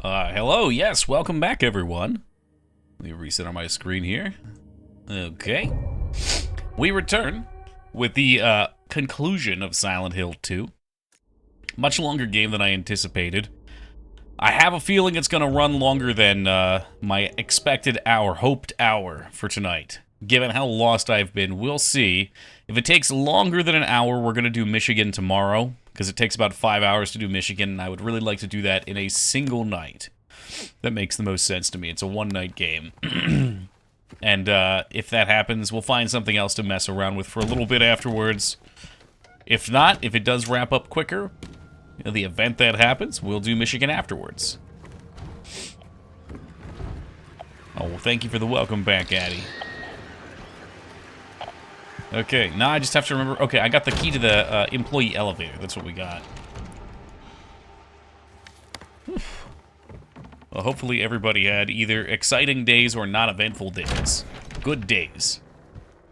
Hello, yes, welcome back, everyone. Let me reset on my screen here. Okay. We return with the conclusion of Silent Hill 2. Much longer game than I anticipated. I have a feeling it's going to run longer than my expected hour, hoped hour for tonight. Given how lost I've been, we'll see. If it takes longer than an hour, we're going to do Michigan tomorrow, because it takes about 5 hours to do Michigan, and I would really like to do that in a single night. That makes the most sense to me. It's a one-night game. And if that happens, we'll find something else to mess around with for a little bit afterwards. If not, if it does wrap up quicker, you know, the event that happens, we'll do Michigan afterwards. Oh, well, thank you for the welcome back, Addy. Okay, now I just have to remember... Okay, I got the key to the employee elevator. That's what we got. Well, hopefully everybody had either exciting days or not eventful days. Good days.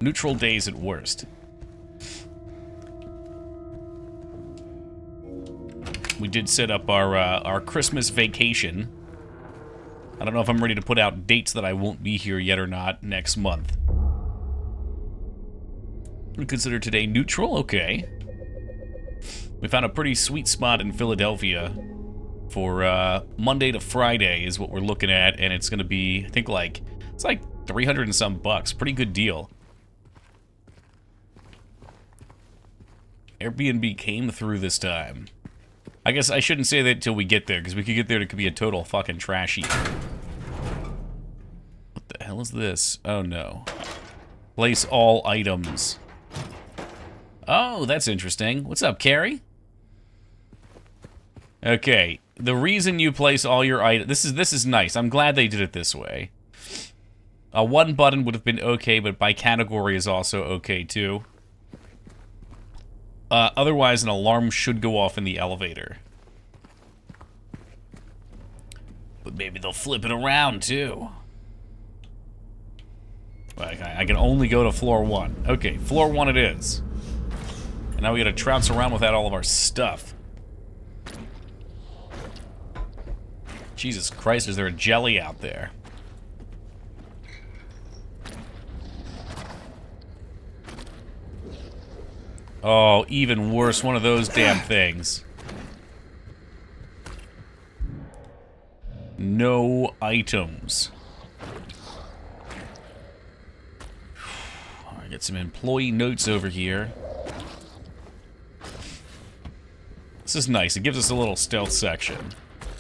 Neutral days at worst. We did set up our Christmas vacation. I don't know if I'm ready to put out dates that I won't be here yet or not next month. We consider today neutral? Okay. We found a pretty sweet spot in Philadelphia for Monday to Friday is what we're looking at, and it's gonna be, I think, it's like 300 and some bucks. Pretty good deal. Airbnb came through this time. I guess I shouldn't say that till we get there, because we could get there and it could be a total fucking trash heap. What the hell is this? Oh no. Place all items. Oh, that's interesting. What's up, Carrie? Okay, the reason you place all your items... This is nice. I'm glad they did it this way. One button would have been okay, but by category is also okay, too. Otherwise, an alarm should go off in the elevator. But maybe they'll flip it around, too. I can only go to floor 1. Okay, floor 1 it is. And now we gotta trounce around without all of our stuff. Jesus Christ, is there a jelly out there? Oh, even worse, one of those damn things. No items. Alright, get some employee notes over here. This is nice. It gives us a little stealth section.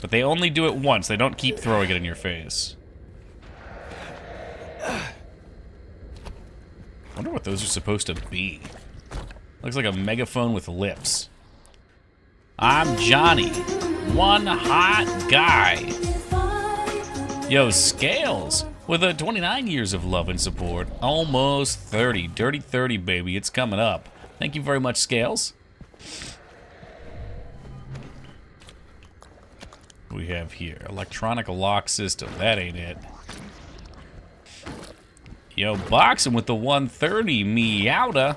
But they only do it once. They don't keep throwing it in your face. I wonder what those are supposed to be. Looks like a megaphone with lips. I'm Johnny. One hot guy. Yo, Scales. With 29 years of love and support. Almost 30. Dirty 30, baby. It's coming up. Thank you very much, Scales. What do we have here? Electronic lock system. That ain't it. Yo, boxing with the 130. Meowda.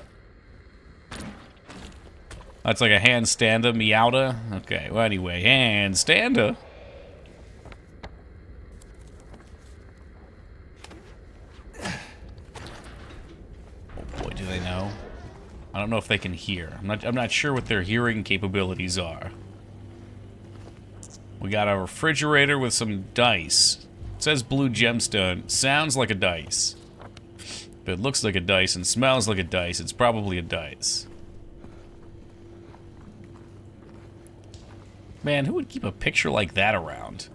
That's like a handstander, meowda. Okay, well anyway, handstander. Oh boy, do they know? I don't know if they can hear. I'm not sure what their hearing capabilities are. We got a refrigerator with some dice. It says blue gemstone. Sounds like a dice. If it looks like a dice and smells like a dice, it's probably a dice. Man, who would keep a picture like that around?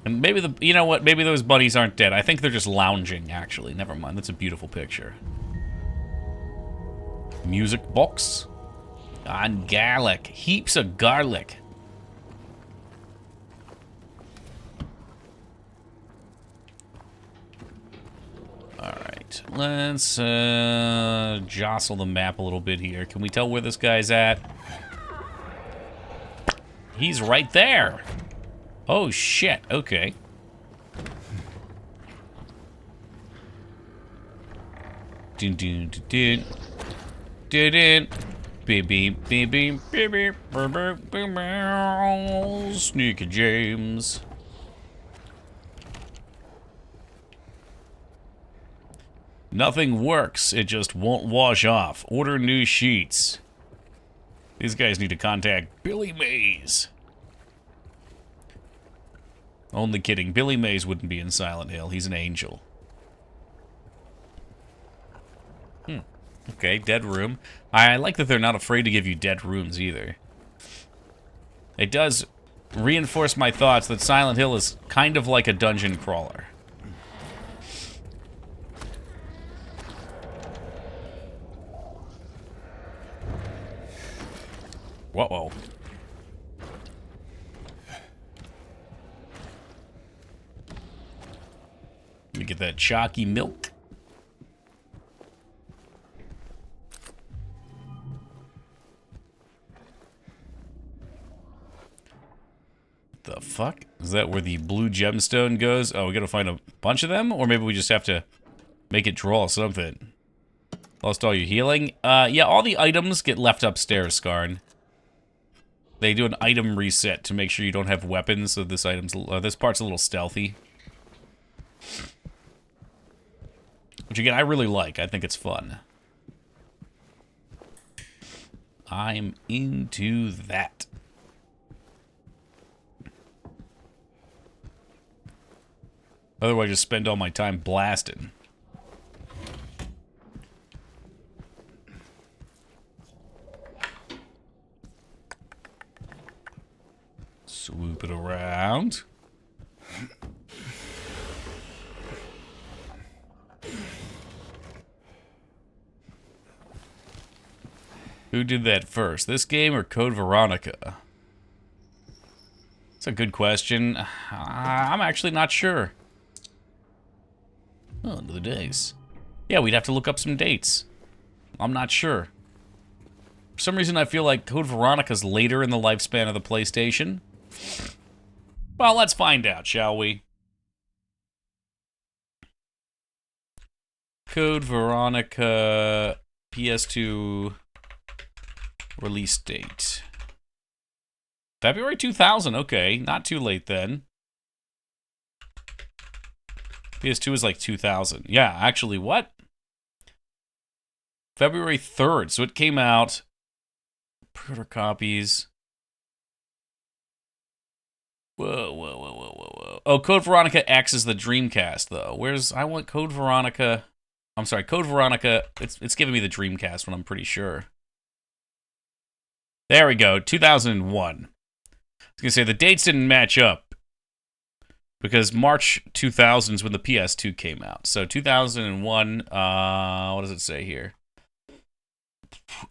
And maybe you know what? Maybe those bunnies aren't dead. I think they're just lounging, actually. Never mind. That's a beautiful picture. Music box. On garlic. Heaps of garlic. Alright. Let's jostle the map a little bit here. Can we tell where this guy's at? He's right there. Oh, shit. Okay. Dun dun dun dun. Dun dun. Beep beep beep beep beep beep beep beep. Sneaky James. Nothing works. It just won't wash off. Order new sheets. These guys need to contact Billy Mays. Only kidding. Billy Mays wouldn't be in Silent Hill. He's an angel. Okay, dead room. I like that they're not afraid to give you dead rooms either. It does reinforce my thoughts that Silent Hill is kind of like a dungeon crawler. Whoa. Let me get that chalky milk. The fuck? Is that where the blue gemstone goes? Oh, we gotta find a bunch of them? Or maybe we just have to make it draw something. Lost all your healing? Yeah, all the items get left upstairs, Skarn. They do an item reset to make sure you don't have weapons, so this part's a little stealthy. Which, again, I really like. I think it's fun. I'm into that. Otherwise, I just spend all my time blasting. Swoop it around. Who did that first? This game or Code Veronica? That's a good question. I'm actually not sure. Oh, end of the days. Yeah, we'd have to look up some dates. I'm not sure. For some reason, I feel like Code Veronica's later in the lifespan of the PlayStation. Well, let's find out, shall we? Code Veronica PS2 release date. February 2000, okay. Not too late then. PS2 is like 2000. Yeah, actually, what? February 3rd, so it came out. Pre-order copies. Whoa. Oh, Code Veronica X is the Dreamcast, though. I want Code Veronica... I'm sorry, Code Veronica... It's giving me the Dreamcast one, I'm pretty sure. There we go, 2001. I was gonna say, the dates didn't match up. Because March 2000 is when the PS2 came out. So 2001, what does it say here?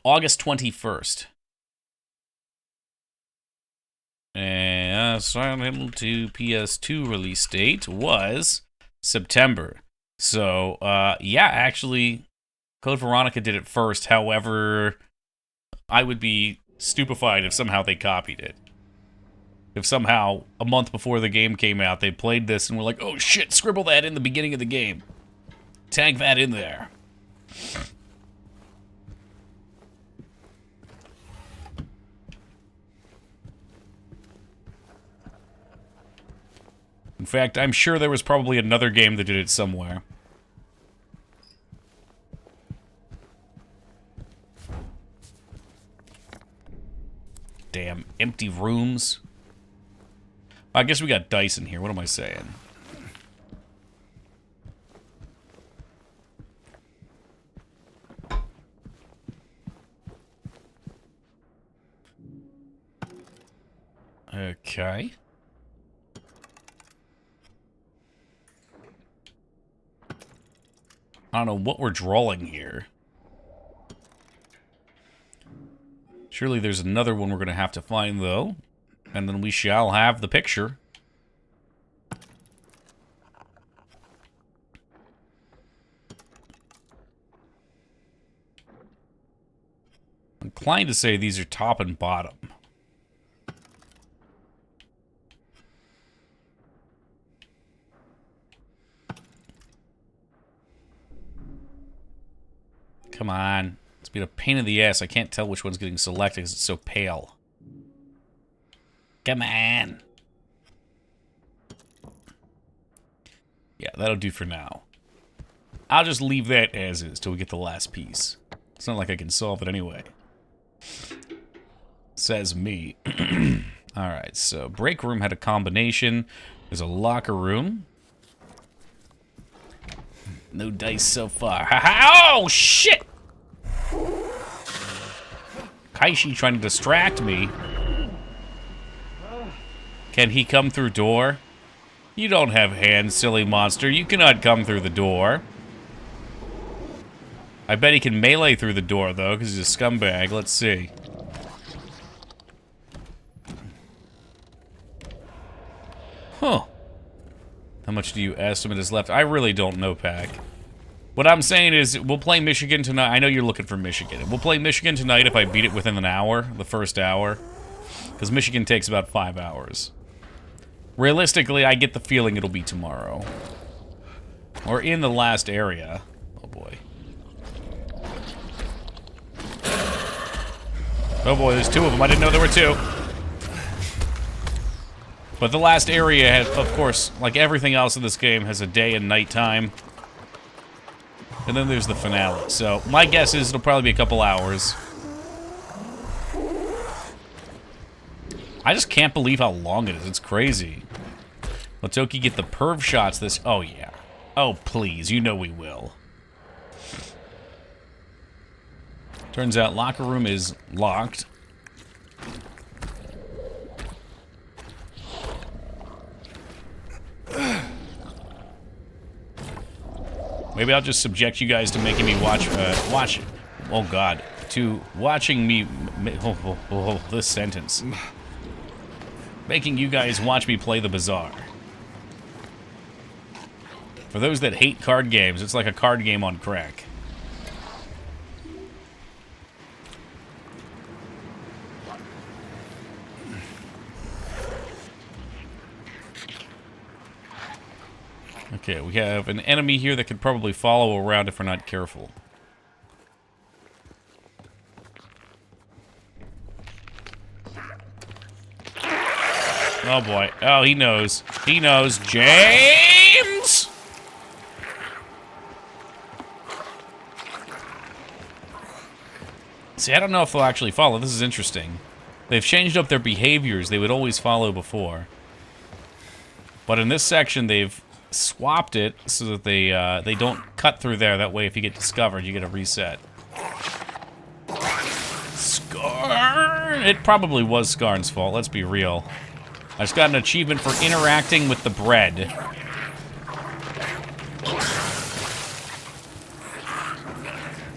August 21st. And Silent Hill 2 PS2 release date was September. So, yeah, actually, Code Veronica did it first. However, I would be stupefied if somehow they copied it. If somehow, a month before the game came out, they played this and were like, oh shit, scribble that in the beginning of the game. Tag that in there. In fact, I'm sure there was probably another game that did it somewhere. Damn, empty rooms. I guess we got dice in here. What am I saying? Okay. I don't know what we're drawing here. Surely there's another one we're going to have to find, though. And then we shall have the picture. I'm inclined to say these are top and bottom. Come on. It's been a pain in the ass. I can't tell which one's getting selected because it's so pale. Come on. Yeah, that'll do for now. I'll just leave that as is till we get the last piece. It's not like I can solve it anyway. Says me. Alright, so break room had a combination. There's a locker room. No dice so far. Oh, shit! Kaishi trying to distract me. Can he come through door? You don't have hands, silly monster. You cannot come through the door. I bet he can melee through the door, though, because he's a scumbag. Let's see. Huh. How much do you estimate is left? I really don't know, Pack. What I'm saying is, we'll play Michigan tonight. I know you're looking for Michigan. We'll play Michigan tonight if I beat it within an hour, the first hour. Because Michigan takes about 5 hours. Realistically, I get the feeling it'll be tomorrow. Or in the last area. Oh, boy. Oh, boy, there's 2 of them. I didn't know there were 2. But the last area, has, of course, like everything else in this game, has a day and night time. And then there's the finale. So my guess is it'll probably be a couple hours. I just can't believe how long it is. It's crazy. Let's Oki get the perv shots this... Oh, yeah. Oh, please. You know we will. Turns out locker room is locked. Maybe I'll just subject you guys to making me watch, oh God, to watching me, this sentence. Making you guys watch me play the Bazaar. For those that hate card games, it's like a card game on crack. Okay, we have an enemy here that could probably follow around if we're not careful. Oh boy. Oh, he knows. He knows. James! See, I don't know if they'll actually follow. This is interesting. They've changed up their behaviors. They would always follow before. But in this section, they've swapped it so that they don't cut through there. That way, if you get discovered, you get a reset. Scar! It probably was Scarn's fault, let's be real. I just got an achievement for interacting with the bread.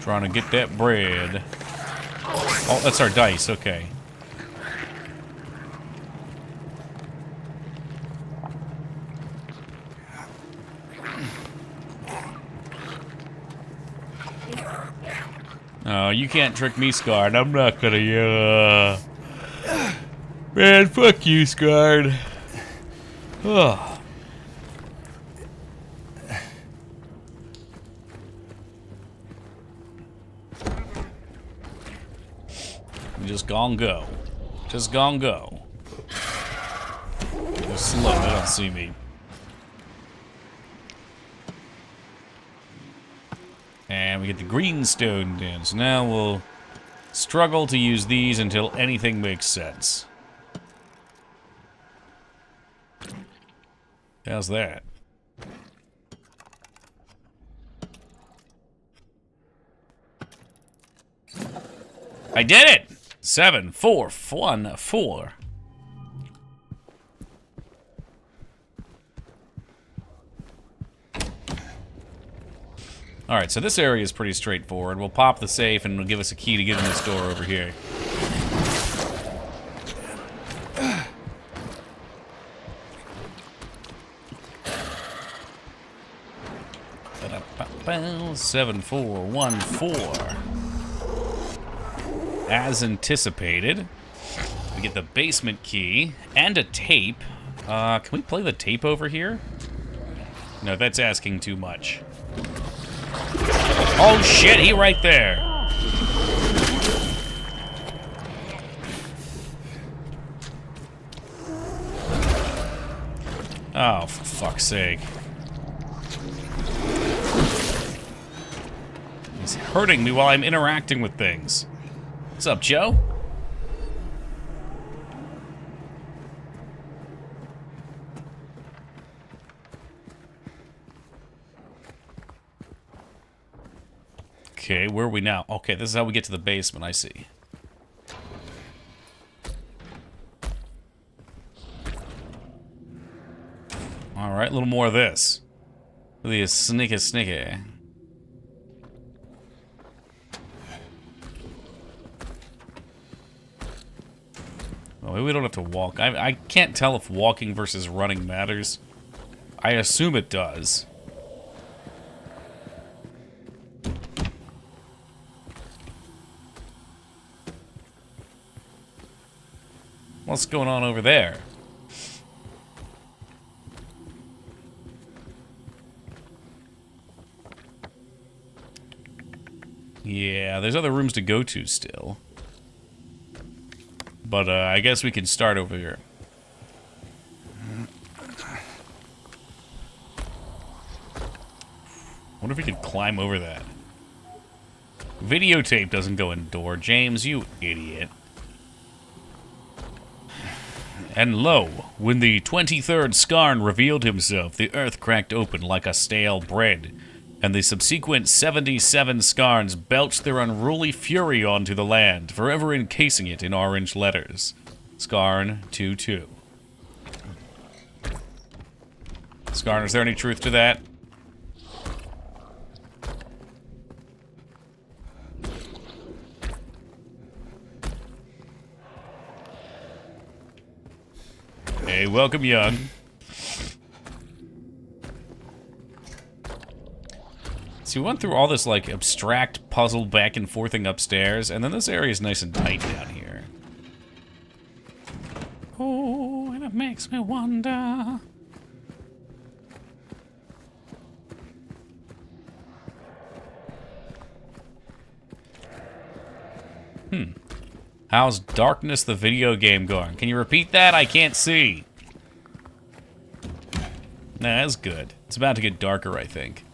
Trying to get that bread. Oh, that's our dice, okay. Oh, you can't trick me, Scarred. I'm not gonna, Man, fuck you, Scarred. Oh. Just gon' go. Just gon' go. They're slow, they don't see me. And we get the greenstone dance. Now we'll struggle to use these until anything makes sense. How's that? I did it! 7, 4, 1, 4. Alright, so this area is pretty straightforward. We'll pop the safe and it'll give us a key to get in this door over here. Ba-da-ba-ba, 7, 4, 1, 4. As anticipated, we get the basement key and a tape. Can we play the tape over here? No, that's asking too much. Oh shit, he right there. Oh, for fuck's sake. He's hurting me while I'm interacting with things. What's up, Joe? Okay, where are we now? Okay, this is how we get to the basement, I see. Alright, a little more of this. The sneaky. Well, maybe we don't have to walk. I can't tell if walking versus running matters. I assume it does. What's going on over there? Yeah, there's other rooms to go to still. But I guess we can start over here. Wonder if we could climb over that. Videotape doesn't go in door. James, you idiot. And lo, when the 23rd Skarn revealed himself, the earth cracked open like a stale bread, and the subsequent 77 Skarns belched their unruly fury onto the land, forever encasing it in orange letters. Skarn 2-2. Skarn, is there any truth to that? Hey, welcome, young. So we went through all this, like, abstract puzzle back and forthing upstairs, and then this area is nice and tight down here. Oh, and it makes me wonder. How's Darkness the video game going? Can you repeat that? I can't see. Nah, that's good. It's about to get darker, I think.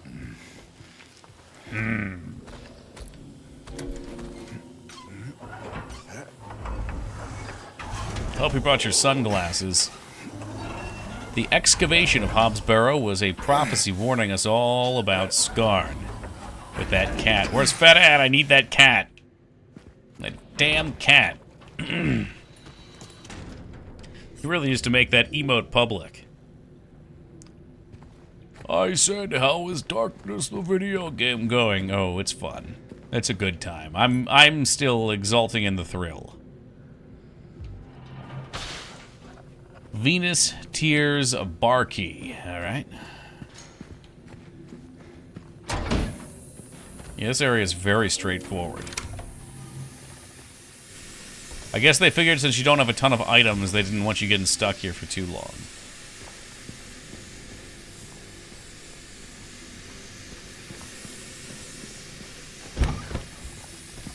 Hope you brought your sunglasses. The excavation of Hobbs Barrow was a prophecy warning us all about Skarn. With that cat. Where's Fat at? I need that cat. That damn cat. He really used to make that emote public. I said, how is Darkness the video game going? Oh, it's fun. It's a good time. I'm still exulting in the thrill. Venus Tears Barkey. Alright. Yeah, this area is very straightforward. I guess they figured since you don't have a ton of items, they didn't want you getting stuck here for too long.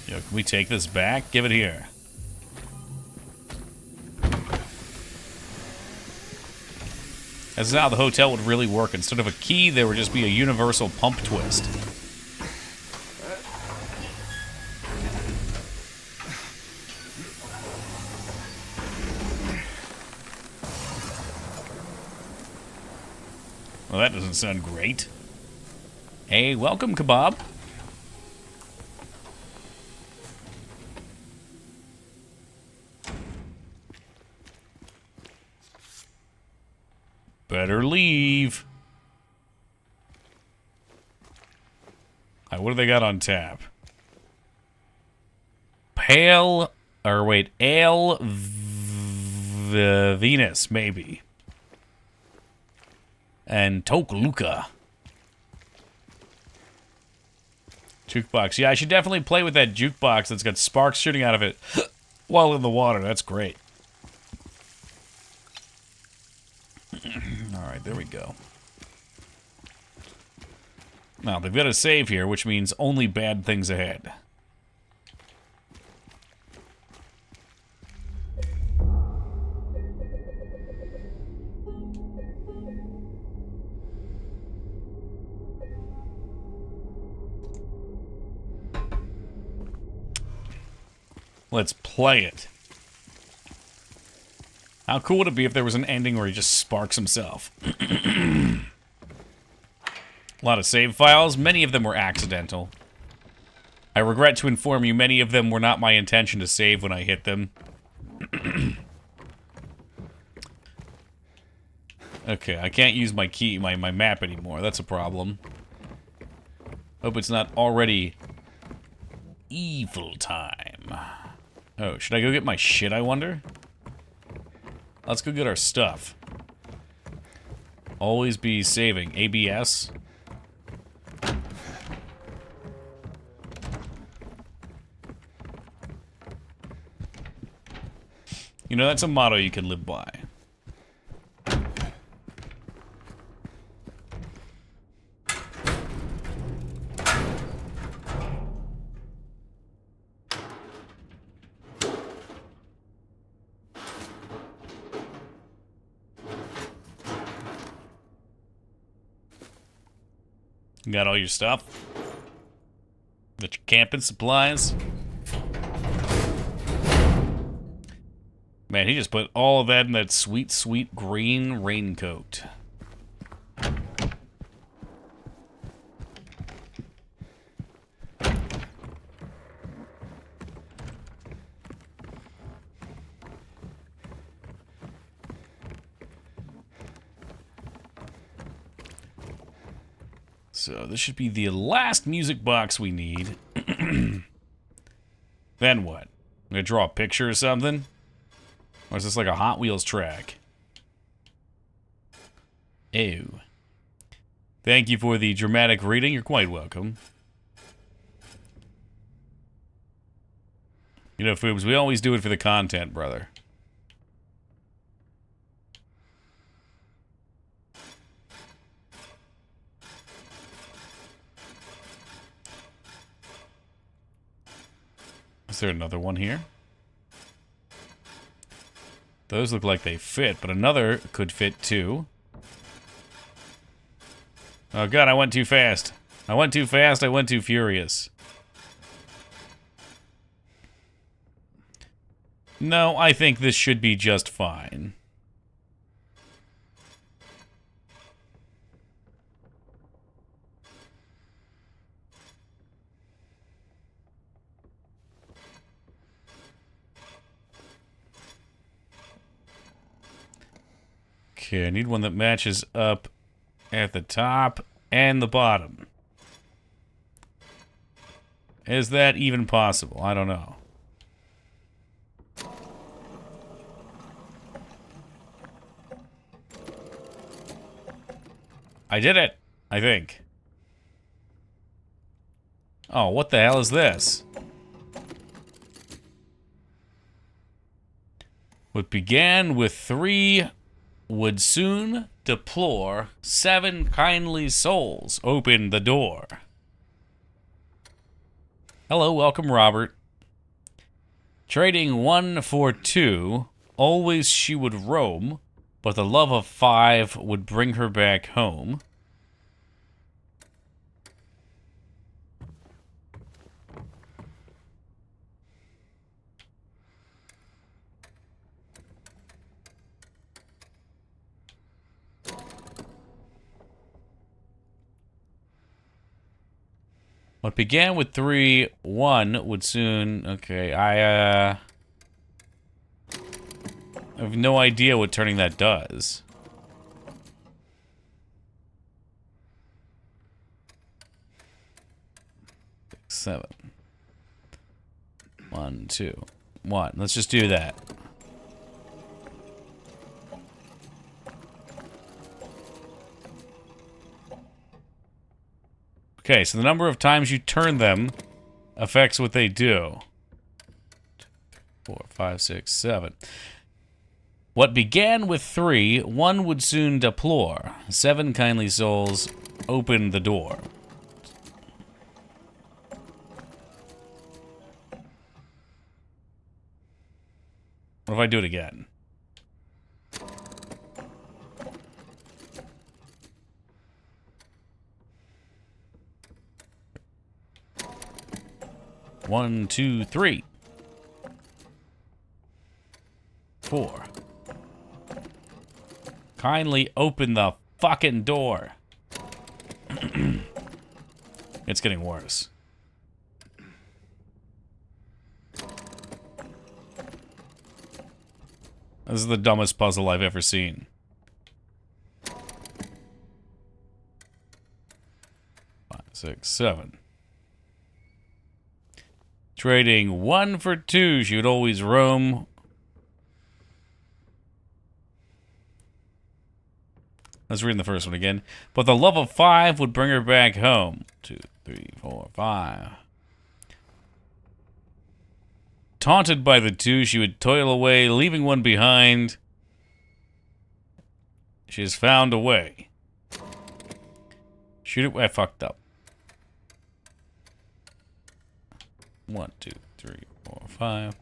Yo, can we take this back? Give it here. This is how the hotel would really work. Instead of a key, there would just be a universal pump twist. Well, that doesn't sound great. Hey, welcome, Kebab. Better leave. Alright, what do they got on tap? Ale Venus, maybe. And Tokluka. Jukebox. Yeah, I should definitely play with that jukebox that's got sparks shooting out of it while in the water. That's great. Alright, there we go. Now, they've got a save here, which means only bad things ahead. Let's play it. How cool would it be if there was an ending where he just sparks himself? A lot of save files. Many of them were accidental. I regret to inform you, many of them were not my intention to save when I hit them. Okay, I can't use my key, my map anymore. That's a problem. Hope it's not already evil time. Oh, should I go get my shit, I wonder? Let's go get our stuff. Always be saving. ABS. You know, that's a motto you can live by. You got all your stuff? Got your camping supplies? Man, he just put all of that in that sweet, sweet green raincoat. So this should be the last music box we need. Then what? I'm gonna draw a picture or something? Or is this like a Hot Wheels track? Ew. Thank you for the dramatic reading. You're quite welcome. You know, Foobs, we always do it for the content, brother. Is there another one here? Those look like they fit, but another could fit too. Oh god, I went too fast. I went too fast, I went too furious. No, I think this should be just fine. Okay, I need one that matches up at the top and the bottom. Is that even possible? I don't know. I did it, I think. Oh, what the hell is this? What began with 3 would soon deplore, 7 kindly souls open the door. Hello, welcome, Robert. Trading 1 for 2, always she would roam, but the love of 5 would bring her back home. What began with 3, 1 would soon... Okay, I have no idea what turning that does. Six, 7. 1, 2, 1. Let's just do that. Okay, so the number of times you turn them affects what they do. 4, 5, 6, 7. What began with 3, 1 would soon deplore. 7 kindly souls open the door. What if I do it again? One, 2, 3. 4. Kindly open the fucking door. It's getting worse. This is the dumbest puzzle I've ever seen. 5, 6, 7. Trading 1 for 2. She would always roam. Let's read the first one again. But the love of 5 would bring her back home. 2, 3, 4, 5. Taunted by the 2, she would toil away, leaving 1 behind. She has found a way. Shoot it. I fucked up. 1, 2, 3, 4, 5.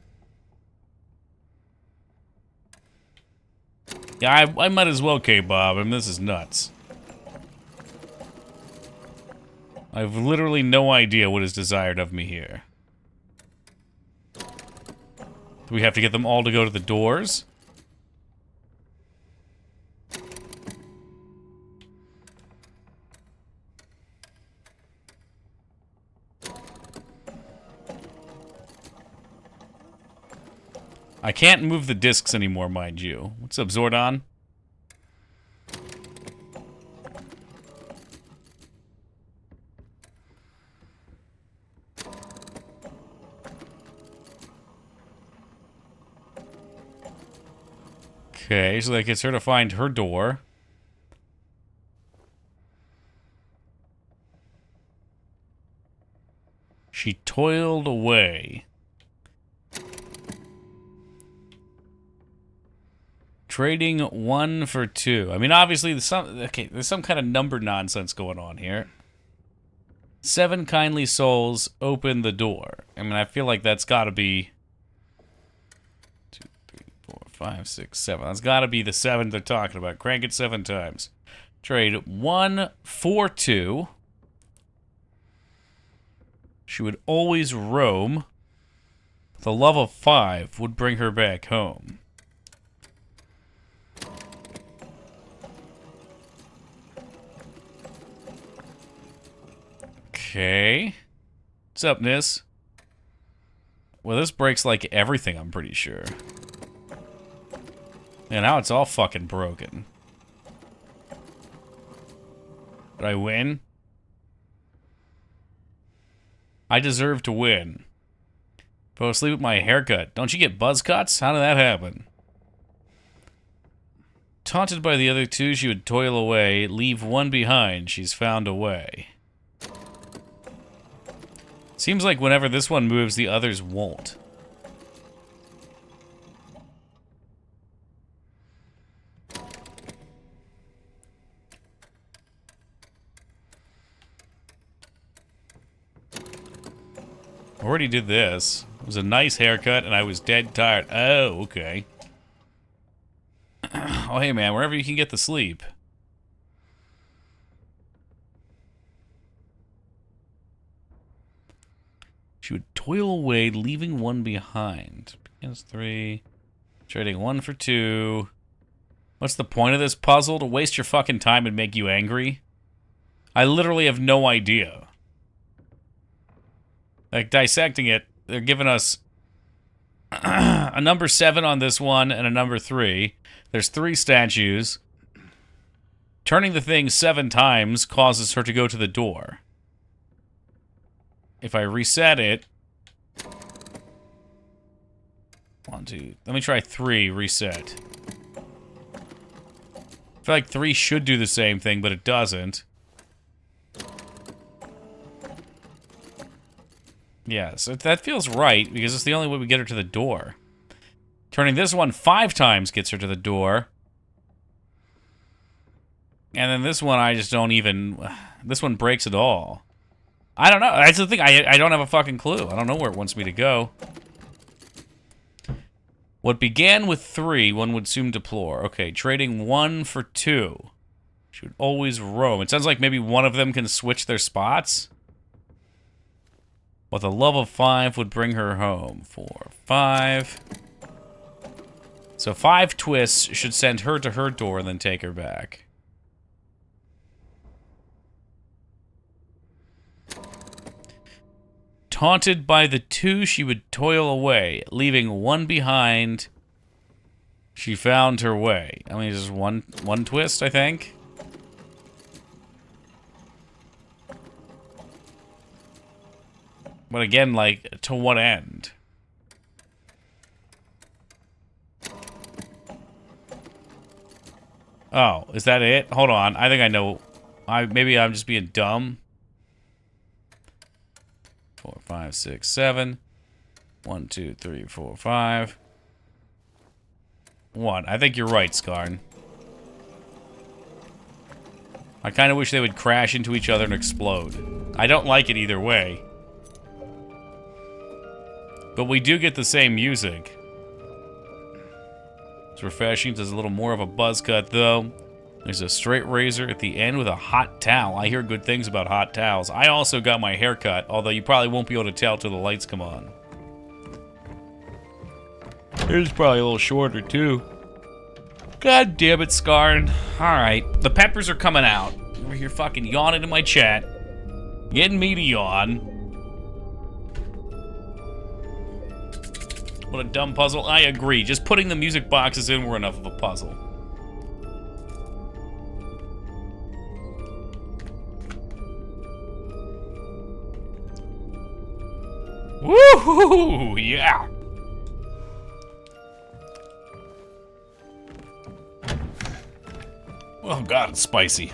Yeah, I might as well, K-Bob. I mean, this is nuts. I have literally no idea what is desired of me here. Do we have to get them all to go to the doors? I can't move the discs anymore, mind you. What's up, Zordon? Okay, so that gets her to find her door. She toiled away. Trading 1 for 2. I mean, obviously, there's some kind of number nonsense going on here. 7 kindly souls open the door. I mean, I feel like that's got to be 2, 3, 4, 5, 6, 7. That's got to be the 7 they're talking about. Crank it 7 times. Trade 1 for 2. She would always roam. The love of 5 would bring her back home. Okay. What's up, Nis? Well, this breaks like everything, I'm pretty sure. And now it's all fucking broken. Did I win? I deserve to win. Fell asleep with my haircut. Don't you get buzz cuts? How did that happen? Taunted by the other 2, she would toil away, leave 1 behind. She's found a way. Seems like whenever this one moves, the others won't. Already did this. It was a nice haircut, and I was dead tired. Oh, okay. Oh, hey, man, wherever you can get the sleep. She would toil away, leaving 1 behind. Begins 3. Trading 1 for 2. What's the point of this puzzle? To waste your fucking time and make you angry? I literally have no idea. Like, dissecting it, they're giving us a number 7 on this one and a number 3. There's 3 statues. Turning the thing 7 times causes her to go to the door. If I reset it... 1, 2... Let me try 3, reset. I feel like 3 should do the same thing, but it doesn't. Yeah, so that feels right, because it's the only way we get her to the door. Turning this one 5 times gets her to the door. And then this one, I just don't even... This one breaks it all. I don't know. That's the thing. I don't have a fucking clue. I don't know where it wants me to go. What began with 3, one would soon deplore. Okay, trading 1 for 2. She would always roam. It sounds like maybe one of them can switch their spots. But the love of 5 would bring her home. 4, 5. So 5 twists should send her to her door and then take her back. Taunted by the 2, she would toil away, leaving 1 behind. She found her way. I mean, just one twist, I think. But again, like, to what end? Oh, is that it? Hold on. I think I know. Maybe I'm just being dumb. 4, 5, 6, 7. 1, 2, 3, 4, 5. 1. I think you're right, Skarn. I kind of wish they would crash into each other and explode. I don't like it either way. But we do get the same music. It's refreshing. There's a little more of a buzz cut, though. There's a straight razor at the end with a hot towel. I hear good things about hot towels. I also got my hair cut, although you probably won't be able to tell till the lights come on. It's probably a little shorter, too. God damn it, Skarn. Alright, the peppers are coming out. Over here fucking yawning in my chat. Getting me to yawn. What a dumb puzzle. I agree. Just putting the music boxes in were enough of a puzzle. Woohoo! Yeah! Oh god, it's spicy.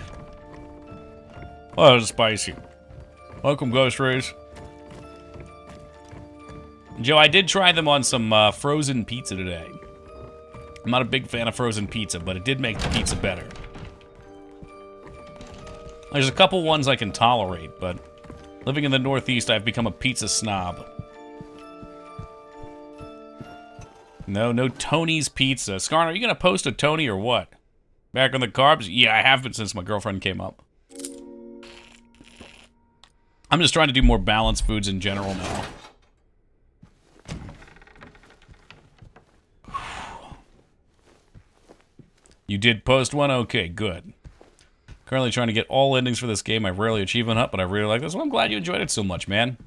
Oh, it's spicy. Welcome, Ghost Rays. Joe, I did try them on some frozen pizza today. I'm not a big fan of frozen pizza, but it did make the pizza better. There's a couple ones I can tolerate, but living in the Northeast, I've become a pizza snob. No Tony's Pizza. Skarn, are you going to post a Tony or what? Back on the carbs? Yeah, I have been since my girlfriend came up. I'm just trying to do more balanced foods in general now. You did post one? Okay, good. Currently trying to get all endings for this game. I rarely achieve one up, but I really like this one. I'm glad you enjoyed it so much, man.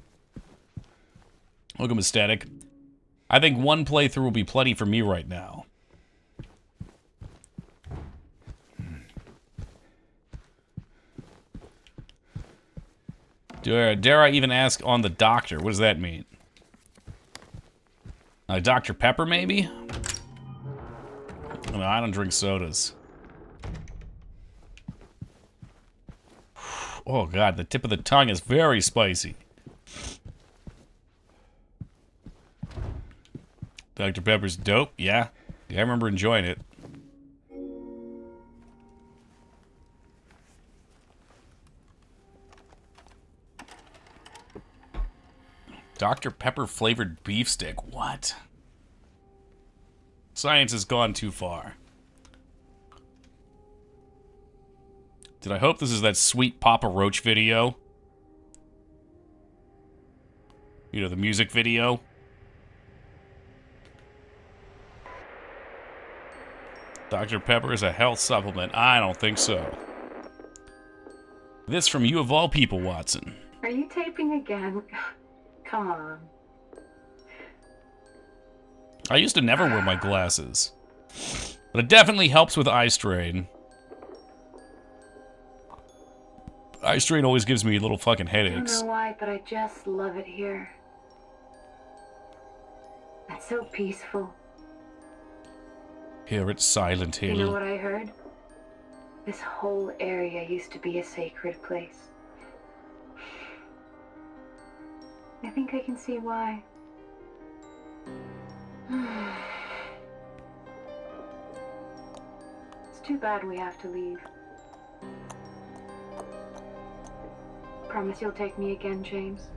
Welcome, Aesthetic. I think 1 playthrough will be plenty for me right now. Dare I even ask on the doctor? What does that mean? Dr. Pepper, maybe? No, I don't drink sodas. Oh god, the tip of the tongue is very spicy. Dr. Pepper's dope, yeah. Yeah, I remember enjoying it. Dr. Pepper flavored beef stick, what? Science has gone too far. Did I hope this is that sweet Papa Roach video? You know, the music video? Dr. Pepper is a health supplement. I don't think so. This from you of all people, Watson. Are you taping again? Come on. I used to never wear my glasses. But it definitely helps with eye strain. Eye strain always gives me little fucking headaches. I don't know why, but I just love it here. It's so peaceful. Here at Silent Hill. You know what I heard? This whole area used to be a sacred place. I think I can see why. It's too bad we have to leave. Promise you'll take me again, James.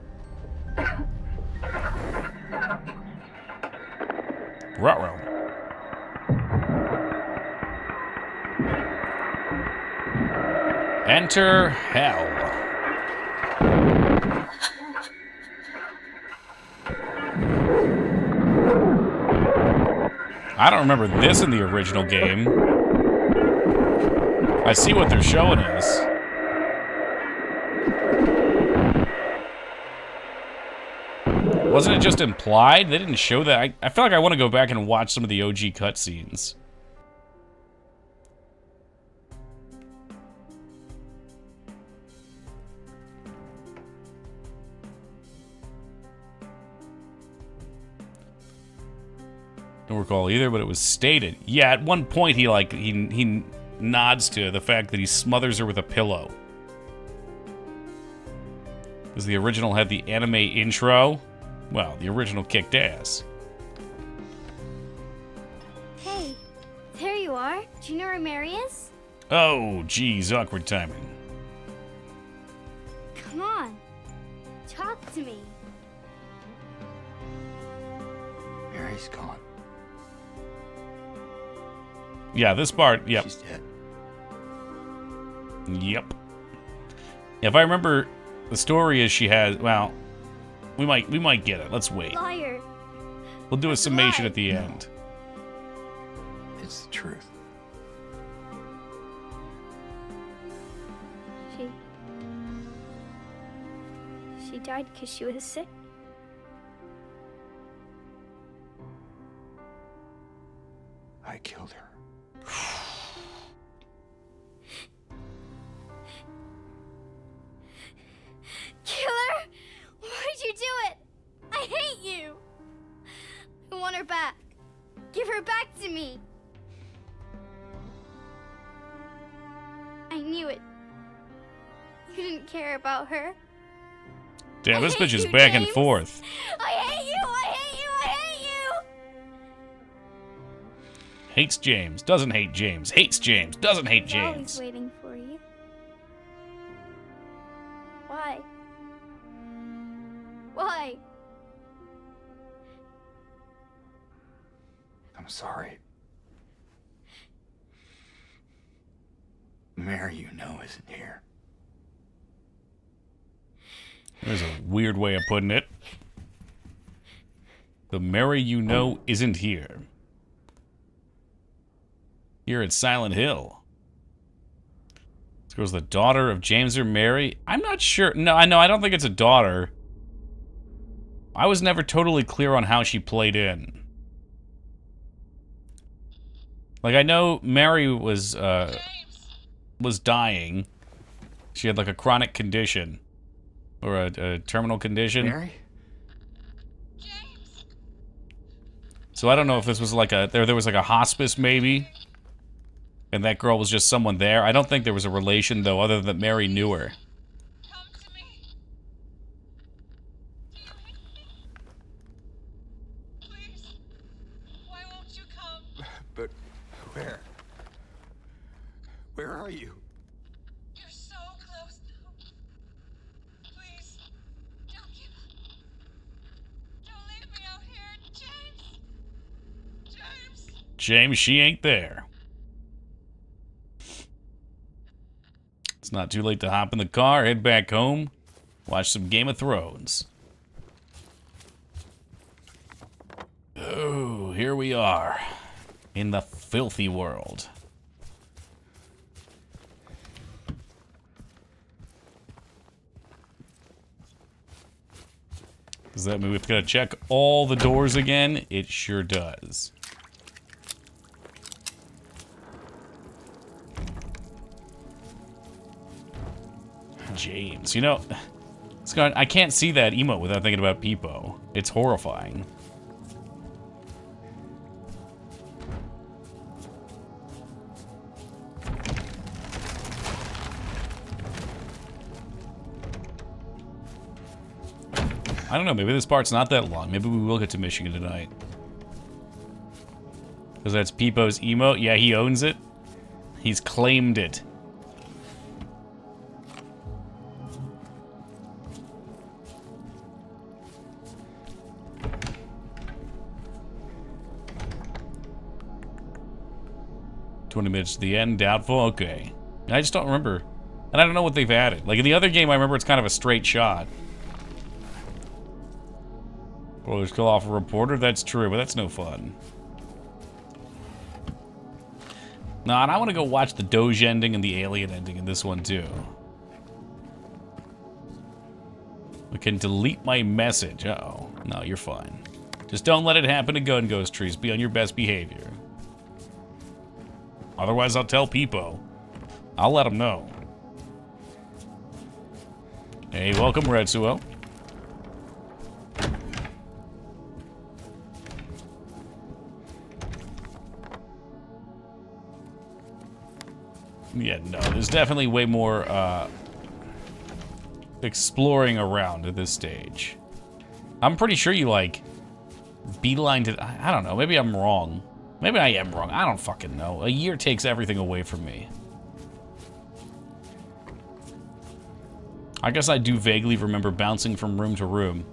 Ruh-roh. Enter hell. I don't remember this in the original game. I see what they're showing us. Wasn't it just implied? They didn't show that. I feel like I want to go back and watch some of the OG cutscenes. Don't recall either, but it was stated. Yeah, at one point he nods to the fact that he smothers her with a pillow. Because the original had the anime intro. Well, the original kicked ass. Hey, there you are. Do you know where Mary is? Oh, geez, awkward timing. Come on. Talk to me. Mary's gone. Yeah, this part, yep. She's dead. Yep. If I remember, the story is she has, well, we might get it. Let's wait. Liar. We'll do a summation Lie. at the end. It's the truth. She died because she was sick. I killed her. Killer! Why'd you do it? I hate you! I want her back. Give her back to me. I knew it. You didn't care about her. Damn, this I hate bitch is you, back and James. forth. I hate you! I hate you! I hate you! Hates James, doesn't hate James. Hates James, doesn't hate I'm always James. waiting for you. Why? Why? I'm sorry. Mary, you know, isn't here. There's a weird way of putting it. The Mary you know isn't here. Here at Silent Hill. This girl's the daughter of James or Mary. I'm not sure. No, I don't think it's a daughter. I was never totally clear on how she played in. Like, I know Mary was dying. She had like a chronic condition. Or a terminal condition. Mary? So I don't know if this was like a... There was like a hospice, maybe. And that girl was just someone there. I don't think there was a relation, though, other than that Mary knew her. Come to me. Do you hear me? Please. Why won't you come? But where? Where are you? You're so close now. Please. Don't give up. Don't leave me out here. James. James. James, she ain't there. It's not too late to hop in the car, head back home, watch some Game of Thrones. Oh, here we are. In the filthy world. Does that mean we've got to check all the doors again? It sure does. James, you know, Scott, I can't see that emote without thinking about Peepo. It's horrifying. I don't know, maybe this part's not that long. Maybe we will get to Michigan tonight. Because that's Peepo's emote. Yeah, he owns it. He's claimed it. $20 to the end, doubtful, okay. I just don't remember. And I don't know what they've added. Like in the other game, I remember it's kind of a straight shot. Well, just kill off a reporter, that's true, but that's no fun. No, and I want to go watch the Doge ending and the Alien ending in this one, too. We can delete my message. Uh-oh. No, you're fine. Just don't let it happen to Gun Ghost Trees. Be on your best behavior. Otherwise, I'll tell Peepo. I'll let him know. Hey, welcome, Retsuo. Yeah, no, there's definitely way more, exploring around at this stage. I'm pretty sure you, like, beeline to... I don't know, maybe I'm wrong. Maybe I am wrong, I don't fucking know. A year takes everything away from me. I guess I do vaguely remember bouncing from room to room.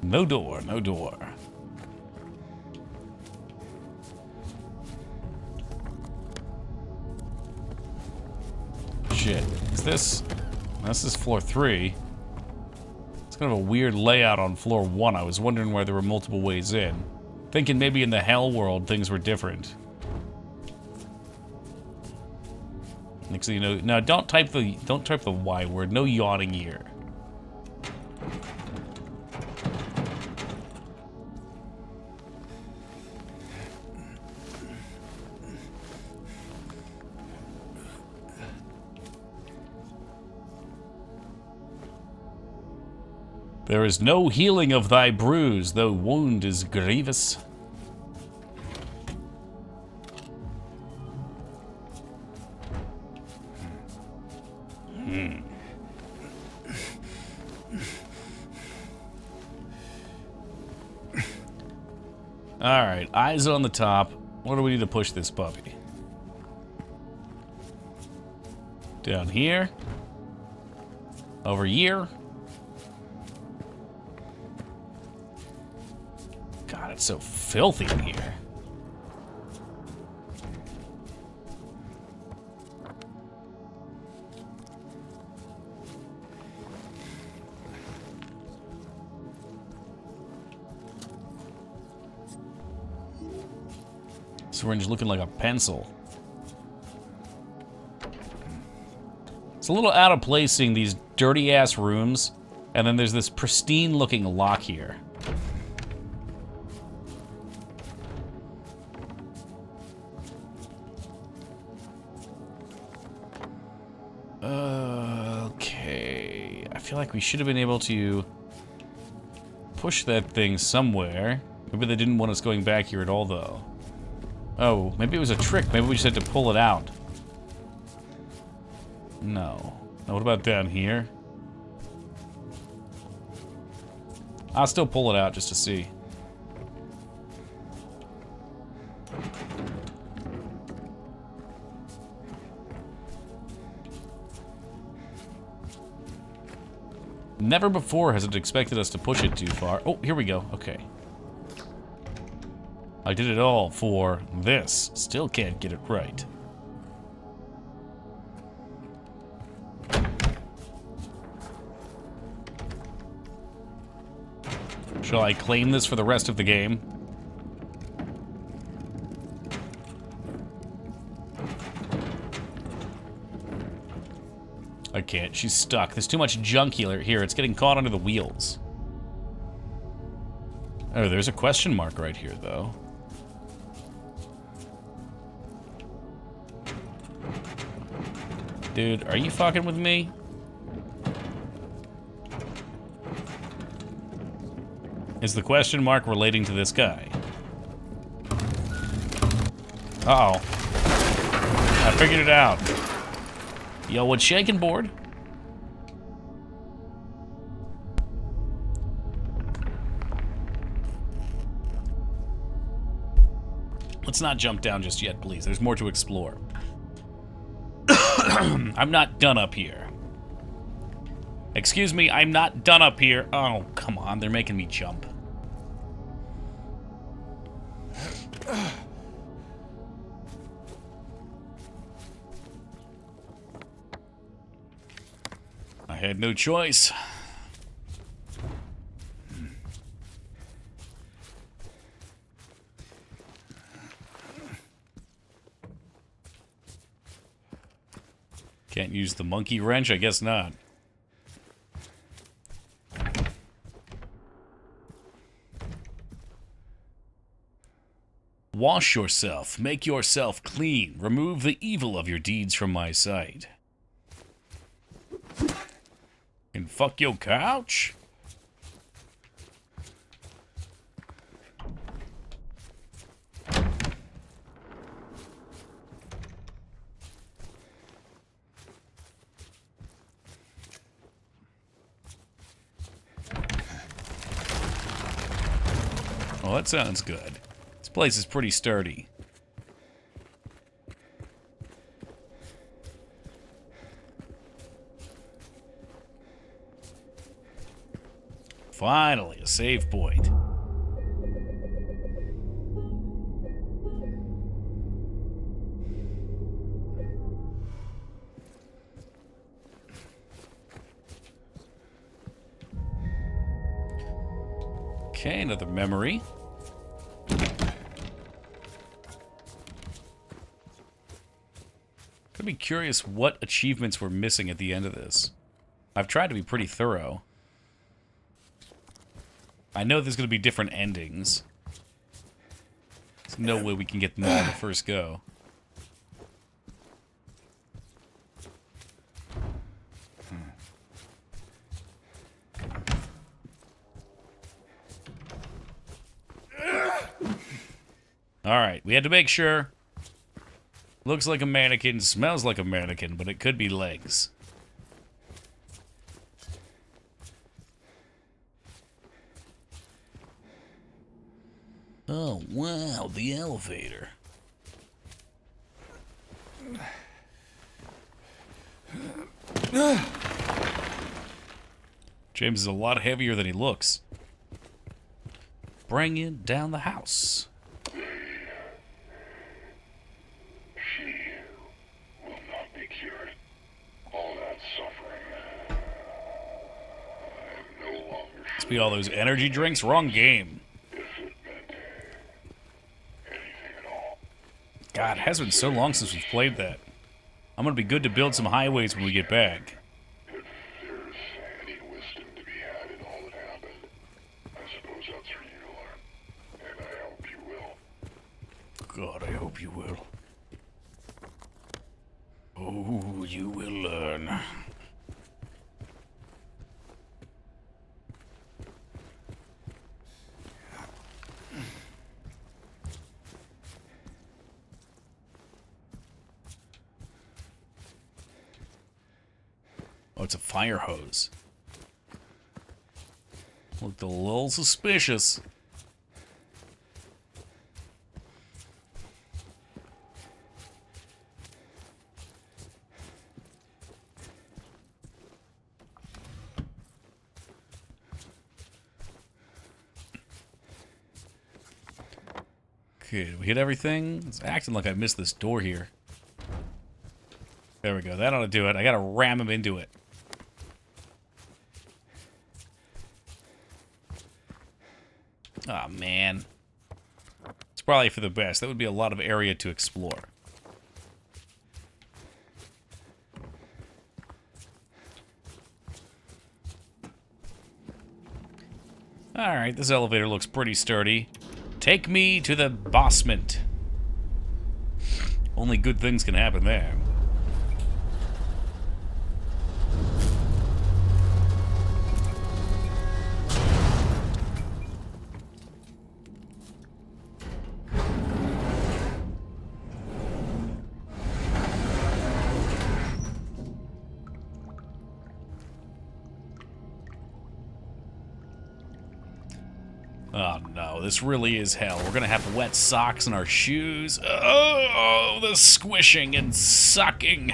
No door, no door. Shit. Is this... This is floor 3. It's kind of a weird layout on floor 1. I was wondering why there were multiple ways in. Thinking maybe in the hell world things were different. Next thing you know... No, don't type the Y word. No yawning here. There is no healing of thy bruise, though wound is grievous. Alright, eyes on the top. What do we need to push this puppy? Down here. Over here. God, it's so filthy in here. Syringe looking like a pencil. It's a little out of place seeing these dirty ass rooms, and then there's this pristine looking lock here. Okay, I feel like we should have been able to push that thing somewhere. Maybe they didn't want us going back here at all, though. Oh, maybe it was a trick. Maybe we just had to pull it out. No. Now, what about down here? I'll still pull it out just to see. Never before has it expected us to push it too far. Oh, here we go. Okay. I did it all for this. Still can't get it right. Shall I claim this for the rest of the game? I can't. She's stuck. There's too much junk here. It's getting caught under the wheels. Oh, there's a question mark right here, though. Dude, are you fucking with me? Is the question mark relating to this guy? Uh-oh. I figured it out. Yo, what's shaking, board? Let's not jump down just yet, please. There's more to explore. I'm not done up here. Excuse me, I'm not done up here. Oh, come on, they're making me jump. I had no choice. Can't use the monkey wrench? I guess not. Wash yourself. Make yourself clean. Remove the evil of your deeds from my sight. And fuck your couch? Oh, that sounds good. This place is pretty sturdy. Finally, a save point. Okay, another memory. Gonna be curious what achievements we're missing at the end of this. I've tried to be pretty thorough. I know there's gonna be different endings. There's no way we can get them all in the first go. Alright, we had to make sure. Looks like a mannequin, smells like a mannequin, but it could be legs. Oh, wow, the elevator. James is a lot heavier than he looks. Bringing down the house. Must be all those energy drinks. Wrong game. God, it has been so long since we've played that. I'm gonna be good to build some highways when we get back. If there's any wisdom to be had in all that happened, I suppose that's for you to learn. And I hope you will. God, I hope you will. Oh, you will learn. Oh, it's a fire hose. Looked a little suspicious. Okay, did we hit everything? It's acting like I missed this door here. There we go. That ought to do it. I gotta ram him into it. Aw, man. It's probably for the best. That would be a lot of area to explore. Alright, this elevator looks pretty sturdy. Take me to the basement. Only good things can happen there. Oh no, this really is hell. We're gonna have wet socks in our shoes. Oh, the squishing and sucking.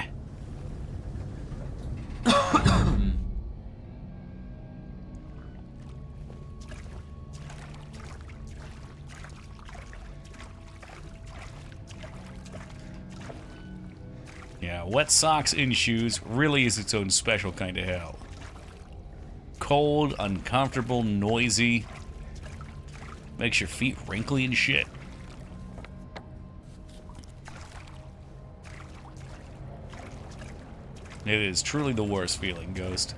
Yeah, wet socks in shoes really is its own special kind of hell. Cold, uncomfortable, noisy. Makes your feet wrinkly and shit. It is truly the worst feeling, Ghost.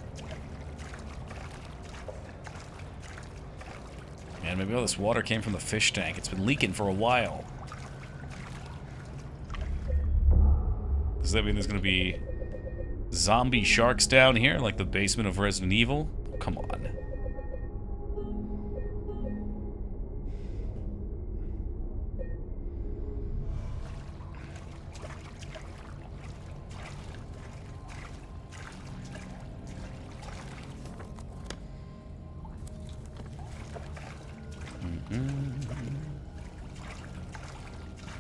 And maybe all this water came from the fish tank. It's been leaking for a while. Does that mean there's gonna be zombie sharks down here, like the basement of Resident Evil? Oh, come on.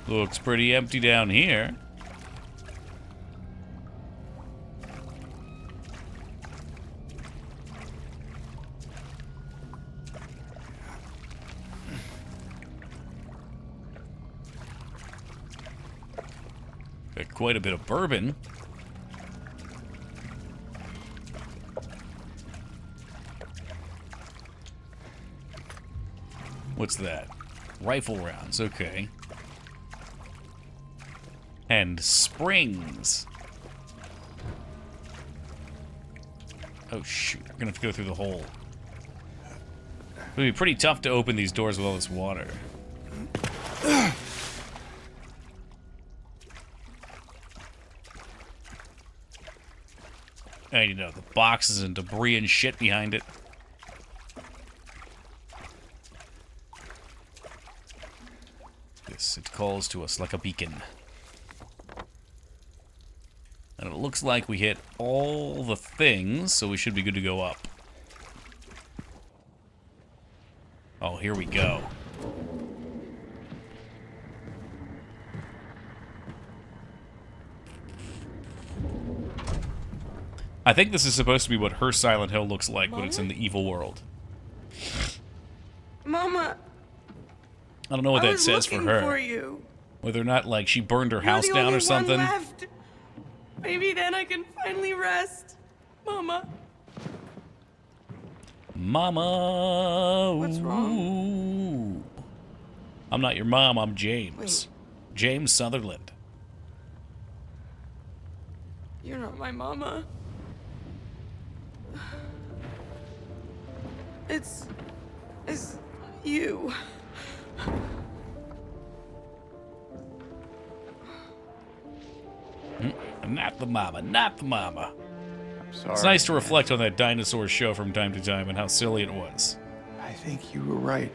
Looks pretty empty down here. Got quite a bit of bourbon. What's that? Rifle rounds, okay. And springs. Oh shoot, we're gonna have to go through the hole. It'll be pretty tough to open these doors with all this water. And you know, the boxes and debris and shit behind it. Yes, it calls to us like a beacon. And it looks like we hit all the things, so we should be good to go up. Oh, here we go. I think this is supposed to be what her Silent Hill looks like when it's in the evil world. Mama, I don't know what I that was says for looking her. for you. Whether or not, like, she burned her You're house the down only or something. One left. Maybe then I can finally rest. Mama. Mama. What's wrong? I'm not your mom, I'm James. Wait. James Sutherland. You're not my mama. It's you. Not the mama, not the mama. Sorry. It's nice to man. reflect on that dinosaur show from time to time and how silly it was. I think you were right.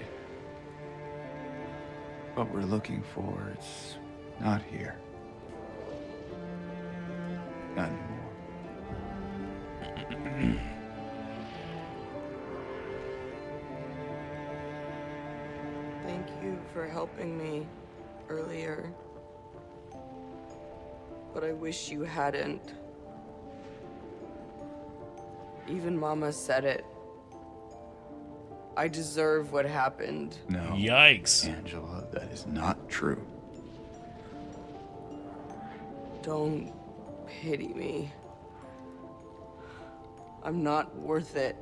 What we're looking for, it's not here. Not anymore. Thank you for helping me earlier. But I wish you hadn't. Even Mama said it. I deserve what happened. No. Yikes. Angela, that is not true. Don't pity me. I'm not worth it.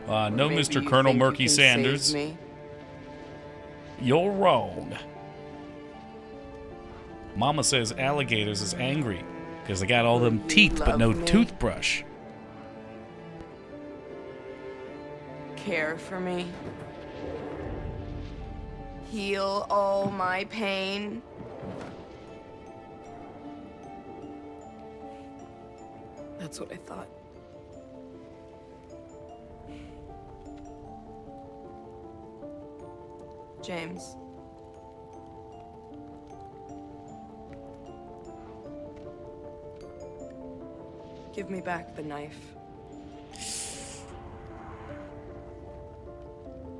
No, Maybe Mr. you Colonel think you Murky can Sanders. save me? You're wrong. Mama says alligators is angry because they got all them You teeth but no love me. toothbrush. Care for me. Heal all my pain. That's what I thought. James. Give me back the knife.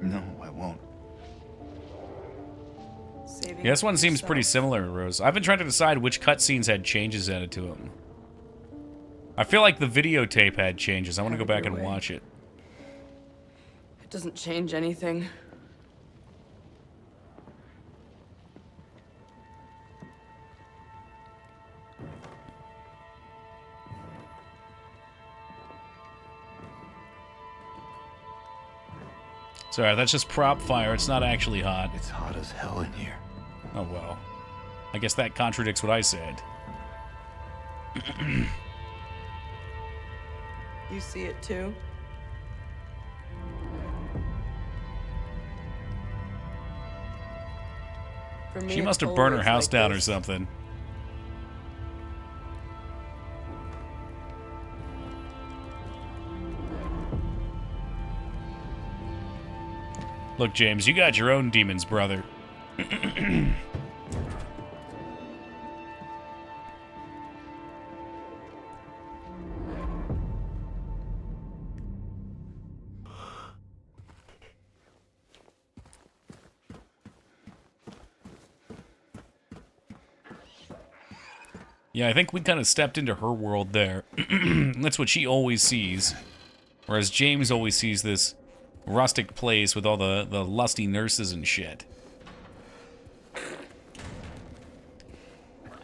No, I won't. Saving Yeah, this one seems pretty yourself. similar, Rose. I've been trying to decide which cutscenes had changes added to them. I feel like the videotape had changes. I want to go Have it back your and way. watch it. It doesn't change anything. Sorry, that's just prop fire. It's not actually hot. It's hot as hell in here. Oh, well. I guess that contradicts what I said. You see it too? For me, She must have it's burned her always house like down or this. something. Look, James, you got your own demons, brother. Yeah, I think we kind of stepped into her world there. That's what she always sees. Whereas James always sees this rustic place with all the lusty nurses and shit.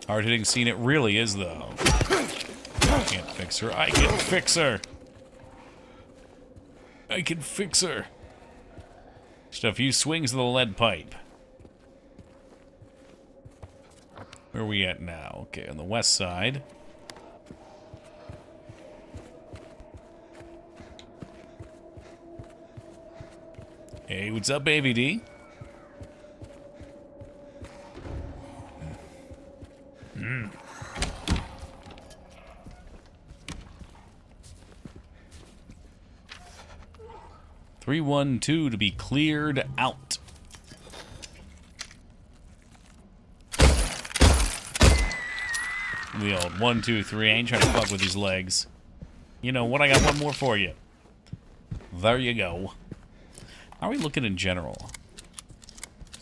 Hard-hitting scene it really is, though. I can't fix her. I can fix her. I can fix her. Just a few swings of the lead pipe. Where are we at now? Okay, on the west side. Hey, what's up, AVD? Mm. 312 to be cleared out. The old 1, 2, 3. I ain't trying to fuck with these legs. You know what? I got one more for you. There you go. How are we looking in general?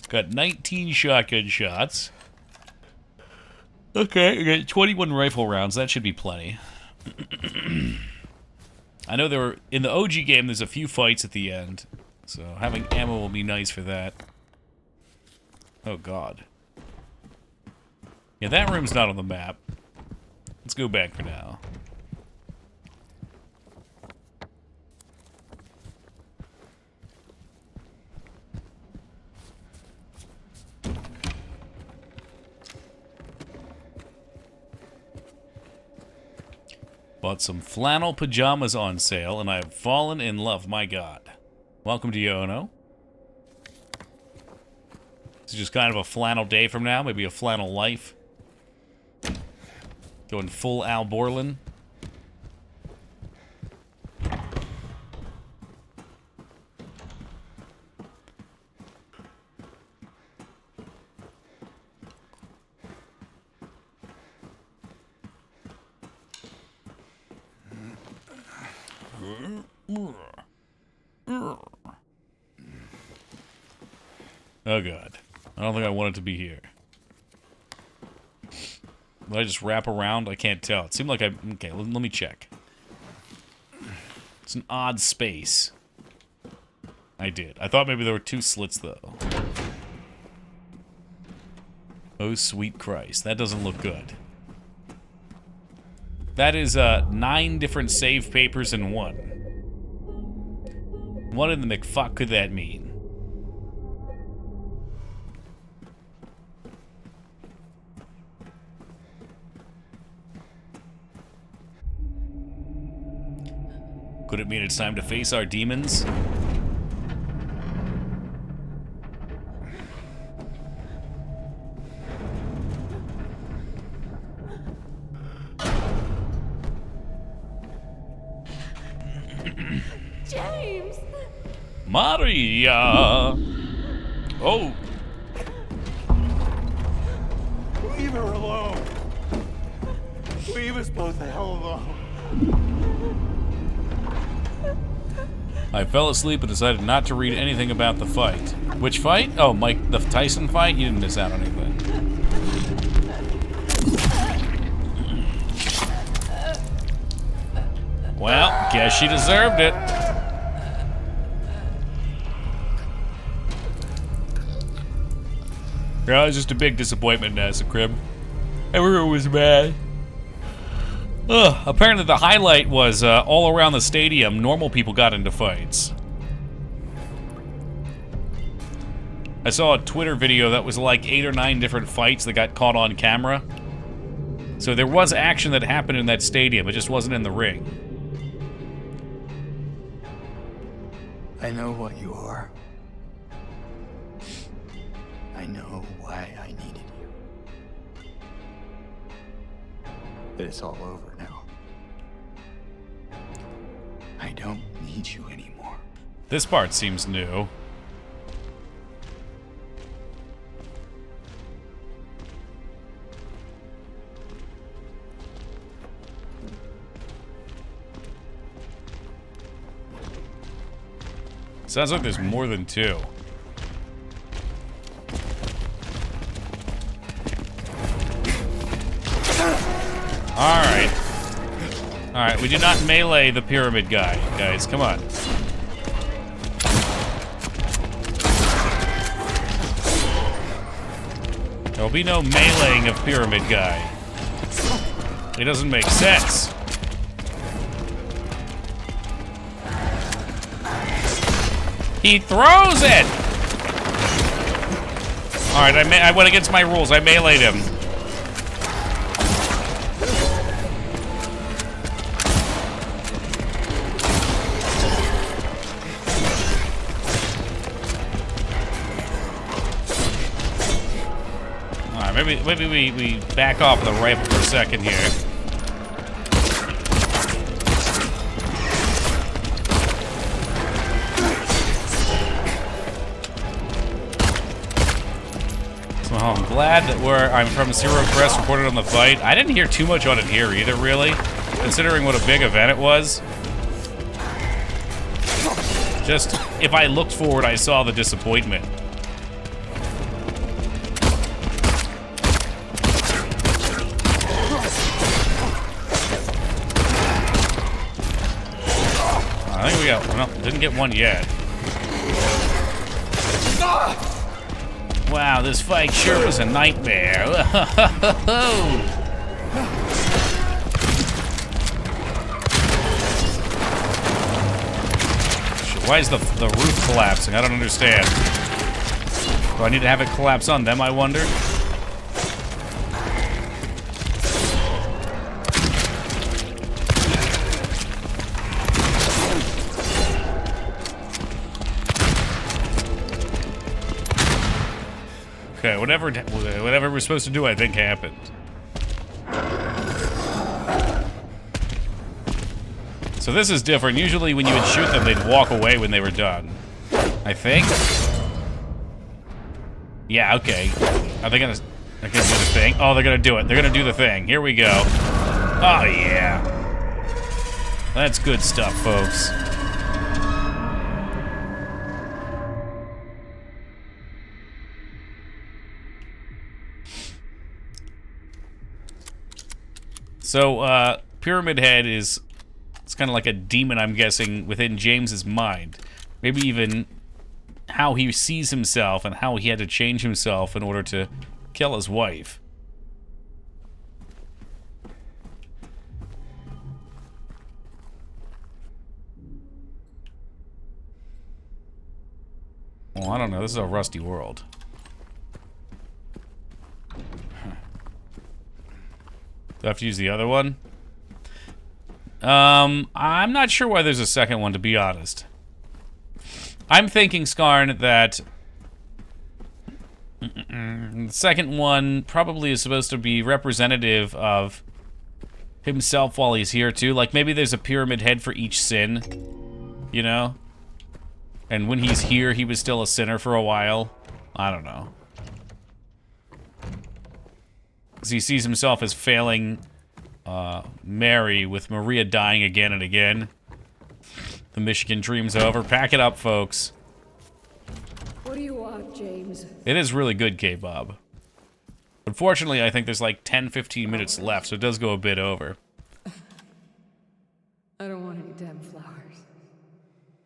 Got 19 shotgun shots. Okay, we got 21 rifle rounds. That should be plenty. I know there were in the OG game. There's a few fights at the end, so having ammo will be nice for that. Oh God. Yeah, that room's not on the map. Let's go back for now. Bought some flannel pajamas on sale, and I have fallen in love. My God. Welcome to Yono. This is just kind of a flannel day from now. Maybe a flannel life. Going full Al Borland. Oh God. I don't think I want it to be here. Will I just wrap around? I can't tell. It seemed like I... Okay, let me check. It's an odd space. I did. I thought maybe there were 2 slits, though. Oh, sweet Christ. That doesn't look good. That is 9 different save papers in one. What in the McFuck could that mean? Could it mean it's time to face our demons? James! Maria! Oh! Leave her alone. Leave us both the hell alone. I fell asleep and decided not to read anything about the fight. Which fight? Oh, Mike, the Tyson fight? You didn't miss out on anything. Well, guess she deserved it. Yeah, it was just a big disappointment in Acid Crib. Everyone was mad. Ugh, apparently the highlight was all around the stadium, normal people got into fights. I saw a Twitter video that was like 8 or 9 different fights that got caught on camera. So there was action that happened in that stadium, it just wasn't in the ring. I know what you are. I know why I needed you. But it's all over now. I don't need you anymore. This part seems new. Sounds like there's more than 2. Alright. Alright, we do not melee the pyramid guy, guys. Come on. There will be no meleeing of pyramid guy. It doesn't make sense. He throws it! Alright, I went against my rules. I meleeed him. Alright, maybe we back off the rifle for a second here. Well, I'm glad that I'm from Zero Press reported on the fight. I didn't hear too much on it here either, really, considering what a big event it was. Just, if I looked forward, I saw the disappointment. I think we got, well, didn't get one yet. Wow, this fight sure was a nightmare. Why is the roof collapsing? I don't understand. Do I need to have it collapse on them, I wonder? Okay, whatever we're supposed to do, I think happened. So this is different. Usually when you would shoot them, they'd walk away when they were done. I think? Yeah, okay. Are they gonna do the thing? Oh, they're gonna do it. They're gonna do the thing. Here we go. Oh, yeah. That's good stuff, folks. So, Pyramid Head it's kind of like a demon, I'm guessing, within James's mind. Maybe even how he sees himself and how he had to change himself in order to kill his wife. Well, I don't know. This is a rusty world. Do I have to use the other one? I'm not sure why there's a second one, to be honest. I'm thinking, Skarn, that the second one probably is supposed to be representative of himself while he's here, too. Like, maybe there's a pyramid head for each sin, you know? And when he's here, he was still a sinner for a while. I don't know. Because he sees himself as failing Mary, with Maria dying again and again. The Michigan dream's over. Pack it up, folks. What do you want, James? It is really good, K-Bob. Unfortunately, I think there's like 10-15 minutes left, so it does go a bit over. I don't want any damn flowers.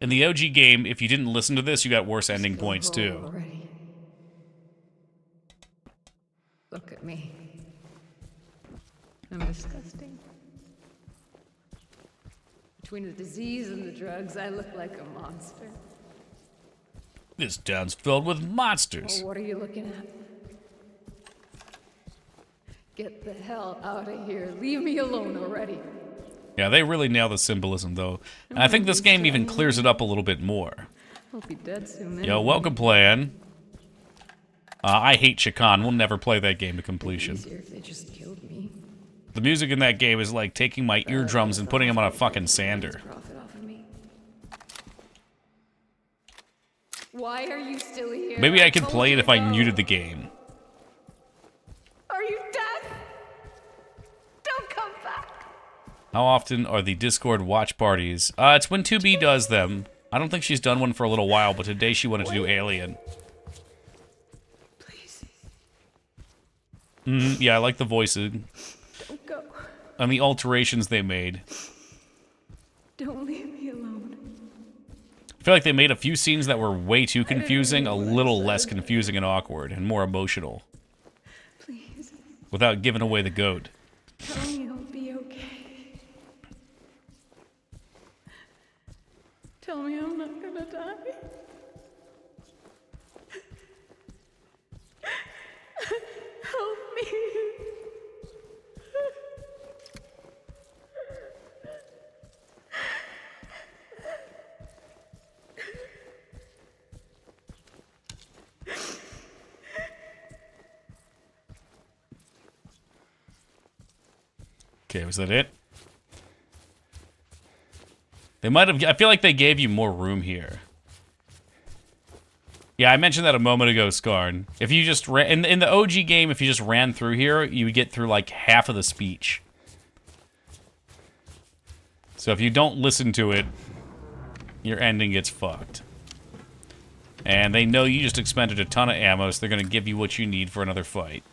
In the OG game, if you didn't listen to this, you got worse ending points, too. Already. Look at me. I'm disgusting. Between the disease and the drugs, I look like a monster. This town's filled with monsters. What are you looking at? Get the hell out of here. Leave me alone already. Yeah, they really nail the symbolism, though. And I think this game even clears it up a little bit more. I'll be dead soon. Yo, welcome, Plan. I hate Chikan. We'll never play that game to completion. Easier if they just killed me. The music in that game is like taking my eardrums and putting them on a fucking sander. Profit off of me. Why are you still here? Maybe I could told play you it if to I go. muted the game. Are you deaf? Don't come back. How often are the Discord watch parties? It's when 2B does them. I don't think she's done one for a little while, but today she wanted to do Alien. Please, Yeah, I like the voicing don't go. and the alterations they made. Don't leave me alone. I feel like they made a few scenes that were way too confusing, a little less confusing and awkward, and more emotional, Please, without giving away the goat. tell me I'll be okay. Tell me I'm not gonna die. Help me. Okay, was that it? They might have... I feel like they gave you more room here. Yeah, I mentioned that a moment ago, Scarn. If you just ran... In the OG game, if you just ran through here, you would get through, like, half of the speech. So if you don't listen to it, your ending gets fucked. And they know you just expended a ton of ammo, so they're going to give you what you need for another fight.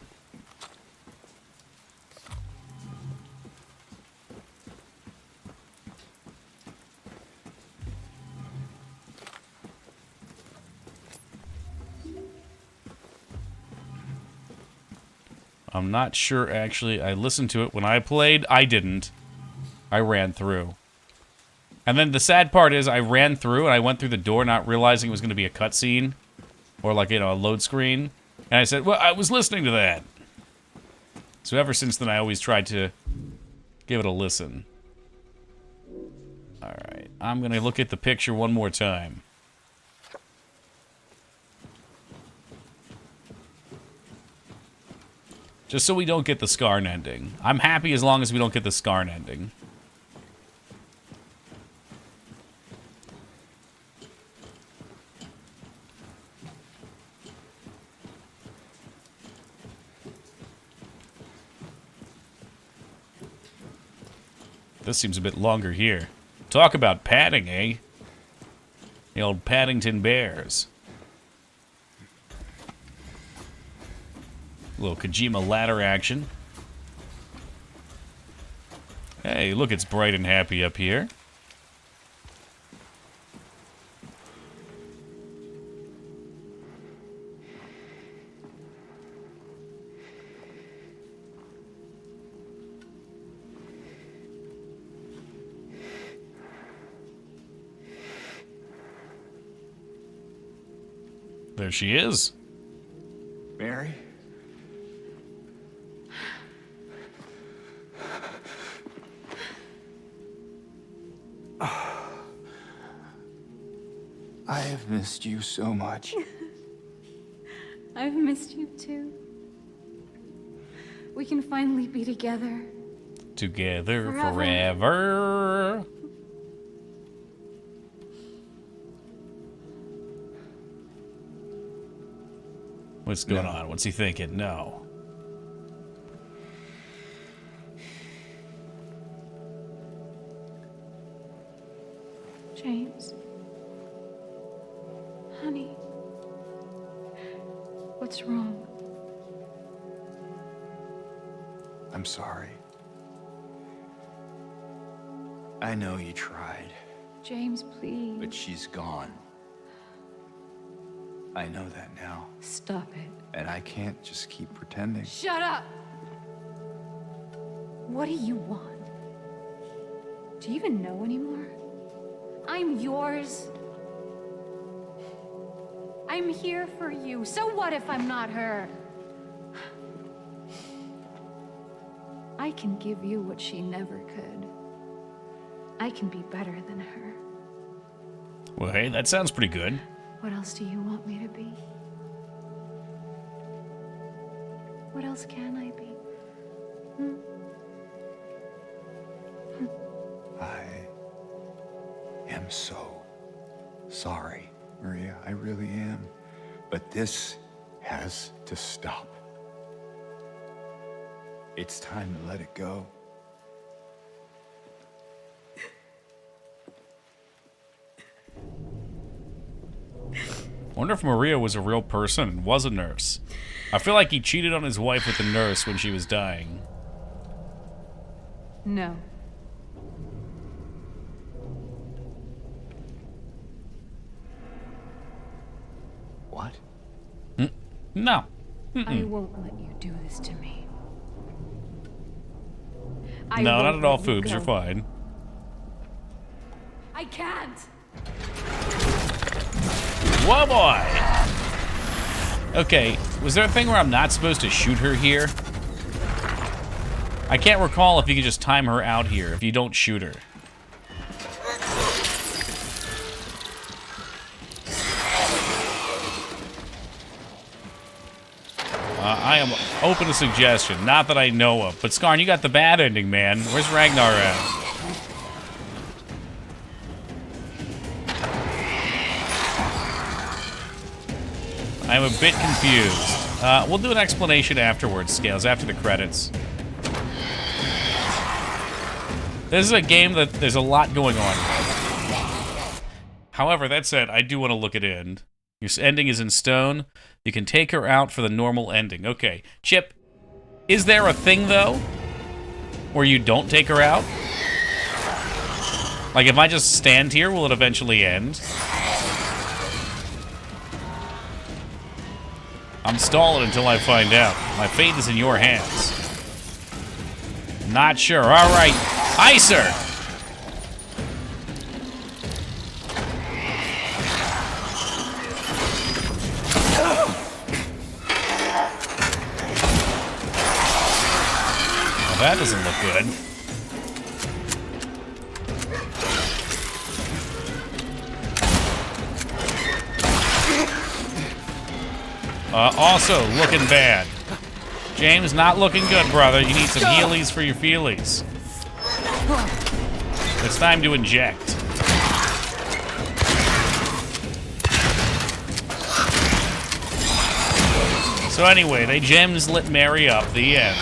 I'm not sure, actually. I listened to it when I played. I didn't. I ran through. And then the sad part is I ran through and I went through the door not realizing it was going to be a cutscene. Or like, you know, a load screen. And I said, well, I was listening to that. So ever since then, I always tried to give it a listen. Alright. I'm going to look at the picture one more time. Just so we don't get the Scarn ending. I'm happy as long as we don't get the Scarn ending. This seems a bit longer here. Talk about padding, eh? The old Paddington Bears. A little Kojima ladder action. Hey, look, it's bright and happy up here. There she is. Mary? I have missed you so much. I've missed you too. We can finally be together. Together Forever. forever. What's going on? What's he thinking? No. James. Honey. What's wrong? I'm sorry. I know you tried, James, please. but she's gone. I know that now, Stop it. and I can't just keep pretending. Shut up! What do you want? Do you even know anymore? I'm yours. I'm here for you. So what if I'm not her? I can give you what she never could. I can be better than her. Well, hey, that sounds pretty good. What else do you want me to be? What else can I be? I am so sorry, Maria. I really am. But this has to stop. It's time to let it go. Wonder if Maria was a real person and was a nurse. I feel like he cheated on his wife with the nurse when she was dying. No. What? No. I won't let you do this to me. No, not at all, Foobs. You're fine. I can't. Whoa, boy! Okay, was there a thing where I'm not supposed to shoot her here? I can't recall if you could just time her out here if you don't shoot her. I am open to suggestion, not that I know of. But Skarn, you got the bad ending, man. Where's Ragnar at? I'm a bit confused. We'll do an explanation afterwards, Scales, after the credits. This is a game that there's a lot going on. However, that said, I do want to look at end. Your ending is in stone. You can take her out for the normal ending. Okay. Chip, is there a thing, though, where you don't take her out? Like, if I just stand here, will it eventually end? I'm stalling until I find out. My fate is in your hands. Not sure. All right. Icer! Well, that doesn't look good. Also, looking bad. James, not looking good, brother. You need some healies for your feelies. It's time to inject. So anyway, they gems lit Mary up. The end.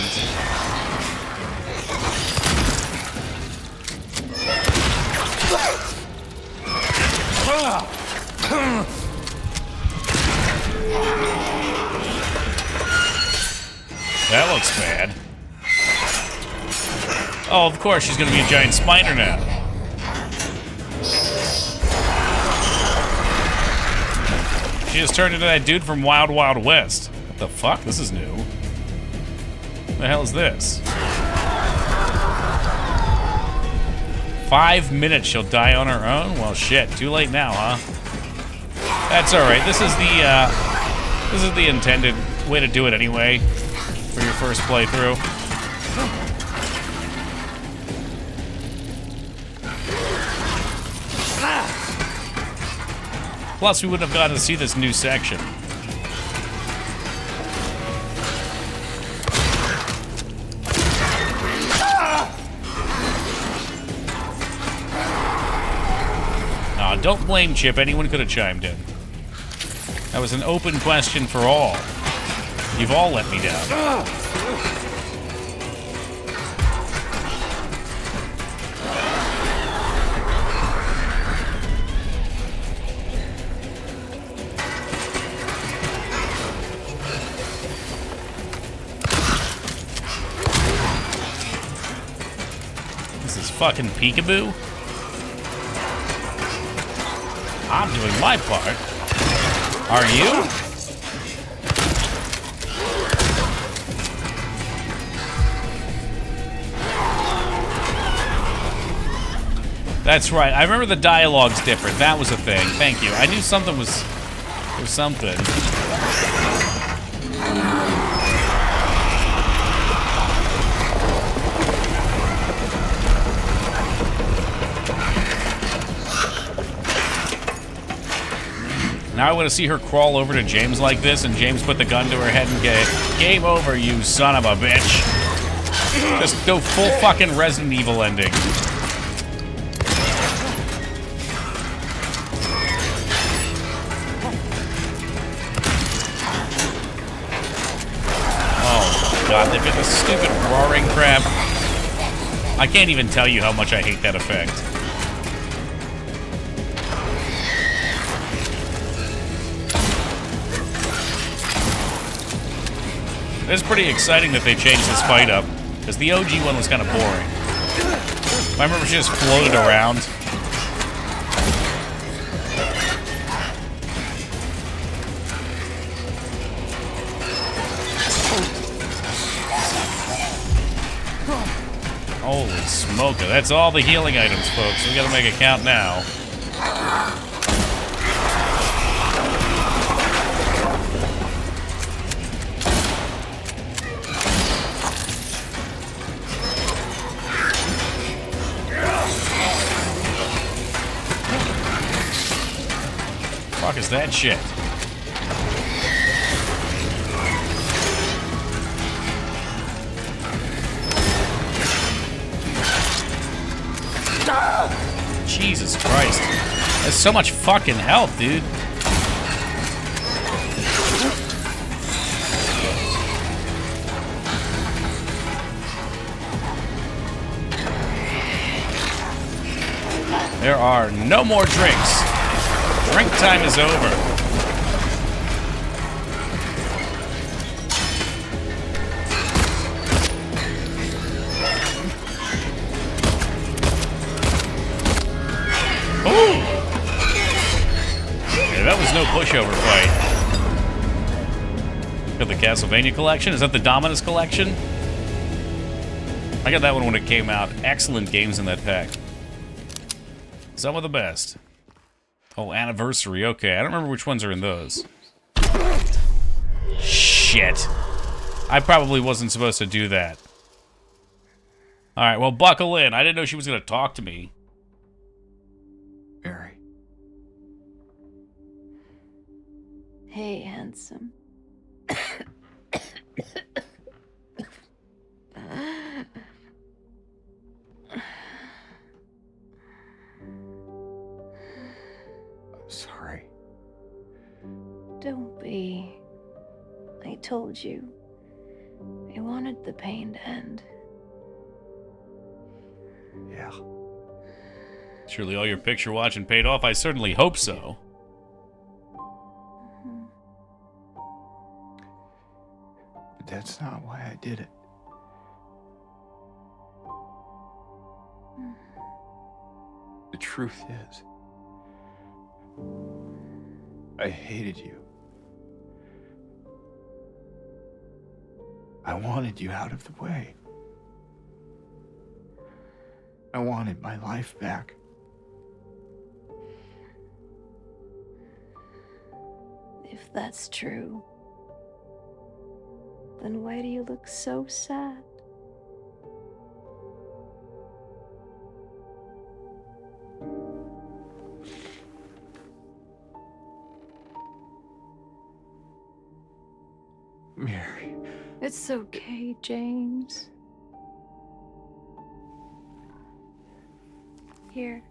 That looks bad. Oh, of course, she's gonna be a giant spider now. She just turned into that dude from Wild Wild West. What the fuck? This is new. What the hell is this? 5 minutes she'll die on her own? Well, shit. Too late now, huh? That's alright. This is the intended way to do it anyway. For your first playthrough. Plus, we wouldn't have gotten to see this new section. Aw, don't blame Chip. Anyone could have chimed in. That was an open question for all. You've all let me down. This is fucking peekaboo. I'm doing my part. Are you? That's right. I remember the dialogue's different. That was a thing. Thank you. I knew something was or something. Now I want to see her crawl over to James like this, and James put the gun to her head and get, game over, you son of a bitch. Just go full fucking Resident Evil ending. Oh god, they've got this stupid roaring crap. I can't even tell you how much I hate that effect. It's pretty exciting that they changed this fight up, because the OG one was kind of boring. I remember she just floated around. Holy smoker, that's all the healing items, folks. We gotta make it count now. Fuck is that shit? Jesus Christ. That's so much fucking health, dude. There are no more drinks. Drink time is over. Ooh! Yeah, that was no pushover fight. Got the Castlevania collection. Is that the Dominus collection? I got that one when it came out. Excellent games in that pack. Some of the best. Oh, Anniversary. Okay, I don't remember which ones are in those. Shit. I probably wasn't supposed to do that. Alright, well, buckle in. I didn't know she was going to talk to me. Mary. Hey, handsome. Sorry. Don't be. I told you. I wanted the pain to end. Yeah. Surely all your picture watching paid off. I certainly hope so. But that's not why I did it. The truth is, I hated you. I wanted you out of the way. I wanted my life back. If that's true, then why do you look so sad? Mary. It's okay, James. Here.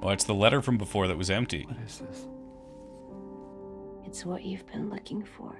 Oh, it's the letter from before that was empty. What is this? It's what you've been looking for.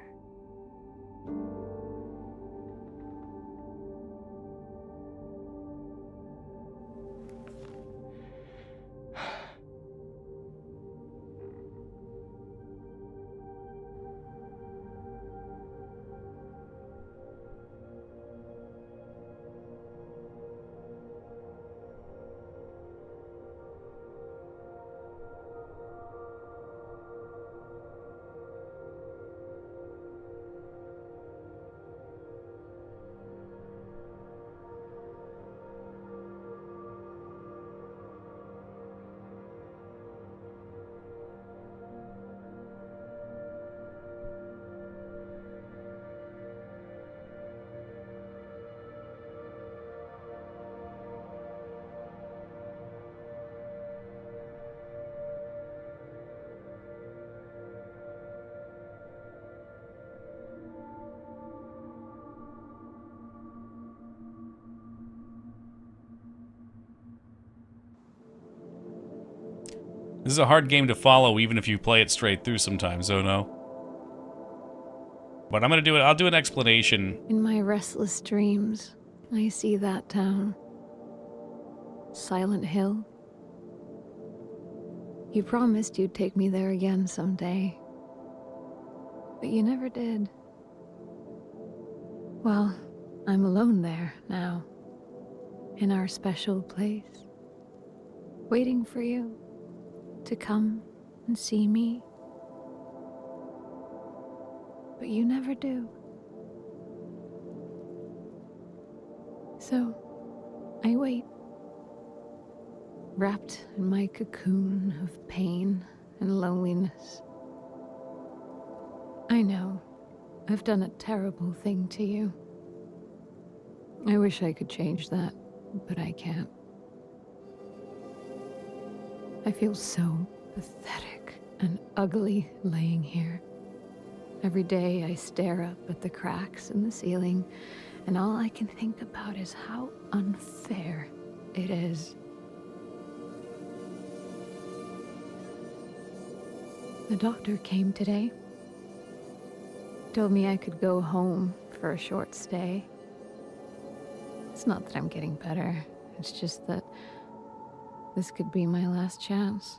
This is a hard game to follow, even if you play it straight through sometimes, oh no. But I'm gonna do it. I'll do an explanation. In my restless dreams, I see that town. Silent Hill. You promised you'd take me there again someday. But you never did. Well, I'm alone there now. In our special place. Waiting for you to come and see me. But you never do. So, I wait. Wrapped in my cocoon of pain and loneliness. I know, I've done a terrible thing to you. I wish I could change that, but I can't. I feel so pathetic and ugly laying here. Every day I stare up at the cracks in the ceiling, and all I can think about is how unfair it is. The doctor came today. Told me I could go home for a short stay. It's not that I'm getting better. It's just that this could be my last chance.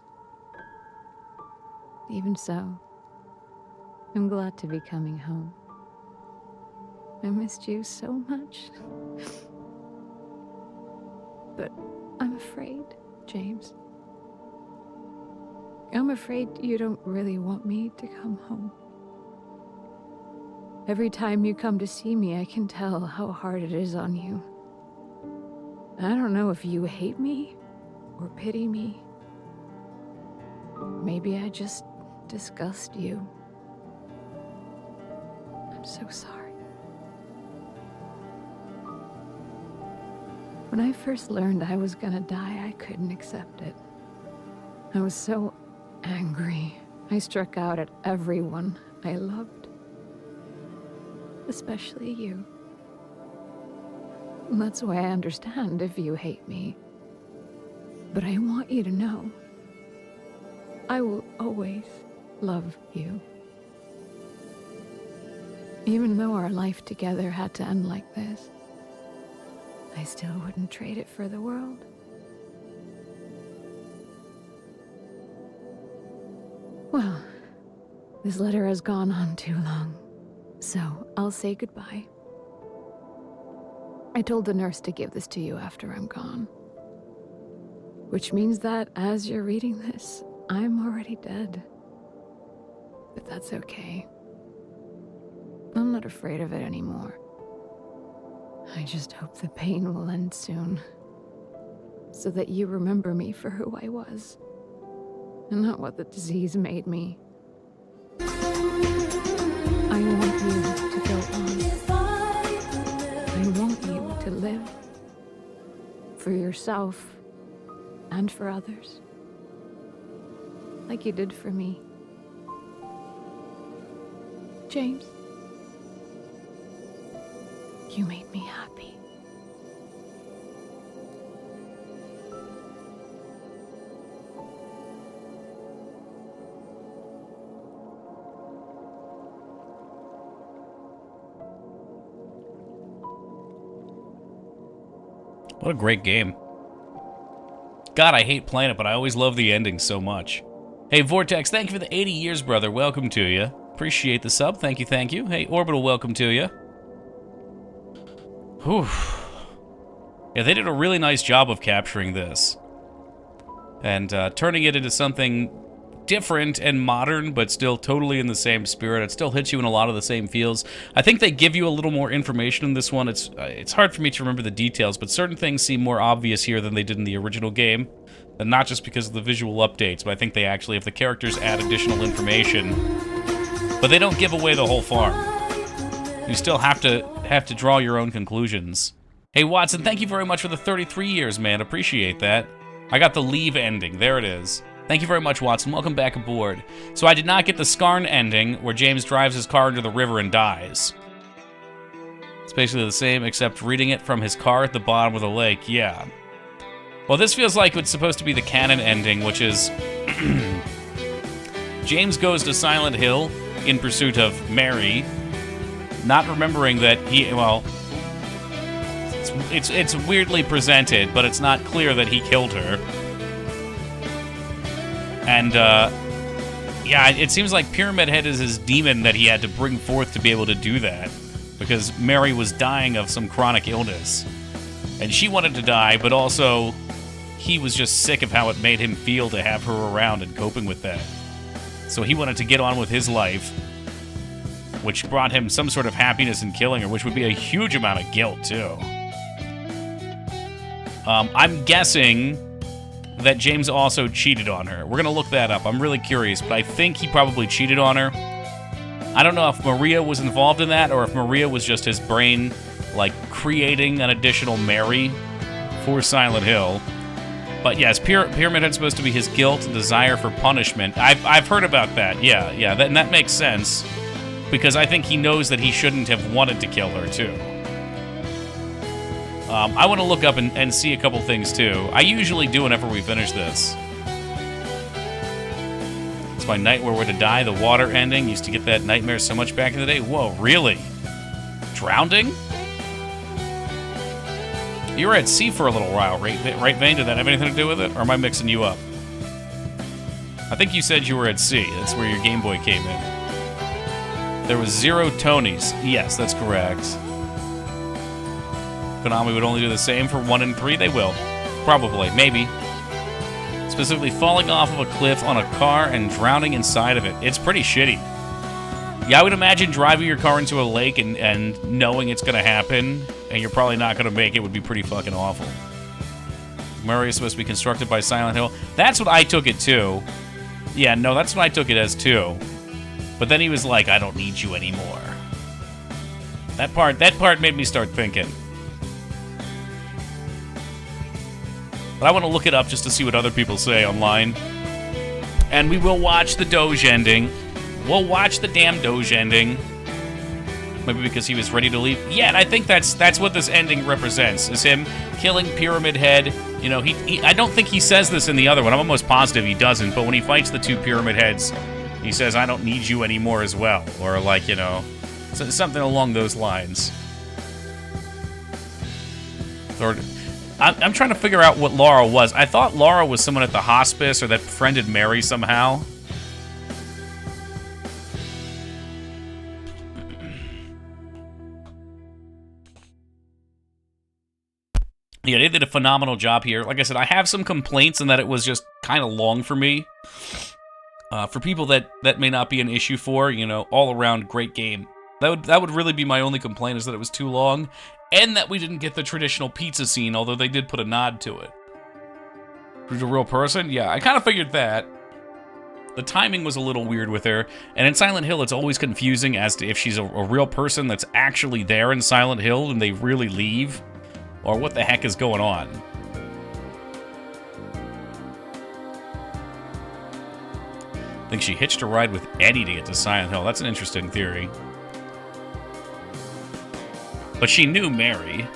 Even so, I'm glad to be coming home. I missed you so much. But I'm afraid, James. I'm afraid you don't really want me to come home. Every time you come to see me, I can tell how hard it is on you. I don't know if you hate me or pity me. Maybe I just disgust you. I'm so sorry. When I first learned I was gonna die, I couldn't accept it. I was so angry. I struck out at everyone I loved. Especially you. That's why I understand if you hate me. But I want you to know, I will always love you. Even though our life together had to end like this, I still wouldn't trade it for the world. Well, this letter has gone on too long, so I'll say goodbye. I told the nurse to give this to you after I'm gone. Which means that as you're reading this, I'm already dead. But that's okay. I'm not afraid of it anymore. I just hope the pain will end soon. So that you remember me for who I was. And not what the disease made me. I want you to go on. I want you to live. For yourself and for others. Like you did for me. James, you made me happy. What a great game. God, I hate playing it, but I always love the ending so much. Hey, Vortex, thank you for the 80 years, brother. Welcome to you. Appreciate the sub. Thank you, thank you. Hey, Orbital, welcome to you. Whew. Yeah, they did a really nice job of capturing this. And turning it into something different and modern, but still totally in the same spirit. It still hits you in a lot of the same feels. I think they give you a little more information in this one. It's hard for me to remember the details, but certain things seem more obvious here than they did in the original game. And not just because of the visual updates, but I think they actually, if the characters add additional information, but they don't give away the whole farm. You still have to draw your own conclusions. Hey, Watson, thank you very much for the 33 years, man. Appreciate that. I got the leave ending. There it is. Thank you very much, Watson. Welcome back aboard. So I did not get the Scarn ending, where James drives his car into the river and dies. It's basically the same, except reading it from his car at the bottom of the lake. Yeah. Well, this feels like it's supposed to be the canon ending, which is James goes to Silent Hill in pursuit of Mary, not remembering that it's weirdly presented, but it's not clear that he killed her. And, yeah, it seems like Pyramid Head is his demon that he had to bring forth to be able to do that, because Mary was dying of some chronic illness. And she wanted to die, but also he was just sick of how it made him feel to have her around and coping with that. So he wanted to get on with his life, which brought him some sort of happiness in killing her, which would be a huge amount of guilt, too. I'm guessing that James also cheated on her. We're going to look that up. I'm really curious, but I think he probably cheated on her. I don't know if Maria was involved in that, or if Maria was just his brain, like, creating an additional Mary for Silent Hill. But yes, Pyramid Head's supposed to be his guilt and desire for punishment. I've heard about that. Yeah, and that makes sense, because I think he knows that he shouldn't have wanted to kill her, too. I want to look up and see a couple things, too. I usually do whenever we finish this. It's my night where we're to die, the water ending. Used to get that nightmare so much back in the day. Whoa, really? Drowning? You were at sea for a little while, right, Vane? Did that have anything to do with it? Or am I mixing you up? I think you said you were at sea. That's where your Game Boy came in. There was 0 Tonys. Yes, that's correct. Konami would only do the same for 1 and 3. They will. Probably. Maybe. Specifically, falling off of a cliff on a car and drowning inside of it. It's pretty shitty. Yeah, I would imagine driving your car into a lake and knowing it's going to happen, and you're probably not going to make it, would be pretty fucking awful. Murray is supposed to be constructed by Silent Hill. That's what I took it to. Yeah, no, that's what I took it as, too. But then he was like, I don't need you anymore. That part made me start thinking. But I want to look it up just to see what other people say online. And we will watch the Doge ending. We'll watch the damn Doge ending. Maybe because he was ready to leave. Yeah, and I think that's what this ending represents, is him killing Pyramid Head. You know, I don't think he says this in the other one. I'm almost positive he doesn't. But when he fights the 2 Pyramid Heads, he says, I don't need you anymore as well. Or, like, you know, something along those lines. Or, I'm trying to figure out what Laura was. I thought Laura was someone at the hospice or that befriended Mary somehow. Yeah, they did a phenomenal job here. Like I said, I have some complaints in that it was just kind of long for me. For people that may not be an issue for, you know, all around great game. That would really be my only complaint, is that it was too long, and that we didn't get the traditional pizza scene, although they did put a nod to it. Who's a real person? Yeah, I kind of figured that. The timing was a little weird with her, and in Silent Hill, it's always confusing as to if she's a real person that's actually there in Silent Hill and they really leave, or what the heck is going on. I think she hitched a ride with Eddie to get to Silent Hill. That's an interesting theory. But she knew Mary.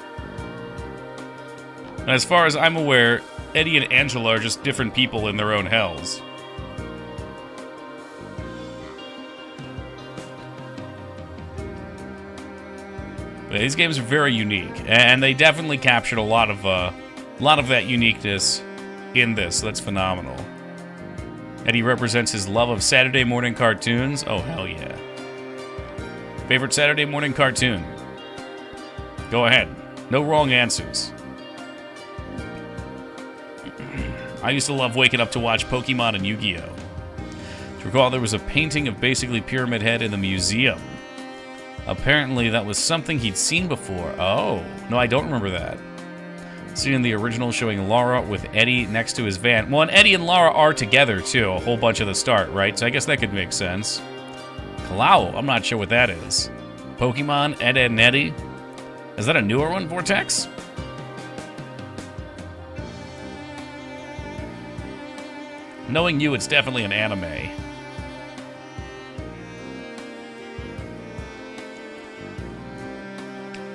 And as far as I'm aware, Eddie and Angela are just different people in their own hells. But these games are very unique, and they definitely captured a lot of that uniqueness in this. That's phenomenal. Eddie represents his love of Saturday morning cartoons. Oh, hell yeah. Favorite Saturday morning cartoon? Go ahead. No wrong answers. I used to love waking up to watch Pokemon and Yu-Gi-Oh! To recall, there was a painting of basically Pyramid Head in the museum. Apparently, that was something he'd seen before. Oh, no, I don't remember that. Seen in the original showing Laura with Eddie next to his van. Well, and Eddie and Laura are together, too, a whole bunch of the start, right? So I guess that could make sense. Kalau, I'm not sure what that is. Pokemon, Ed, Ed, and Eddie? Is that a newer one, Vortex? Knowing you, it's definitely an anime.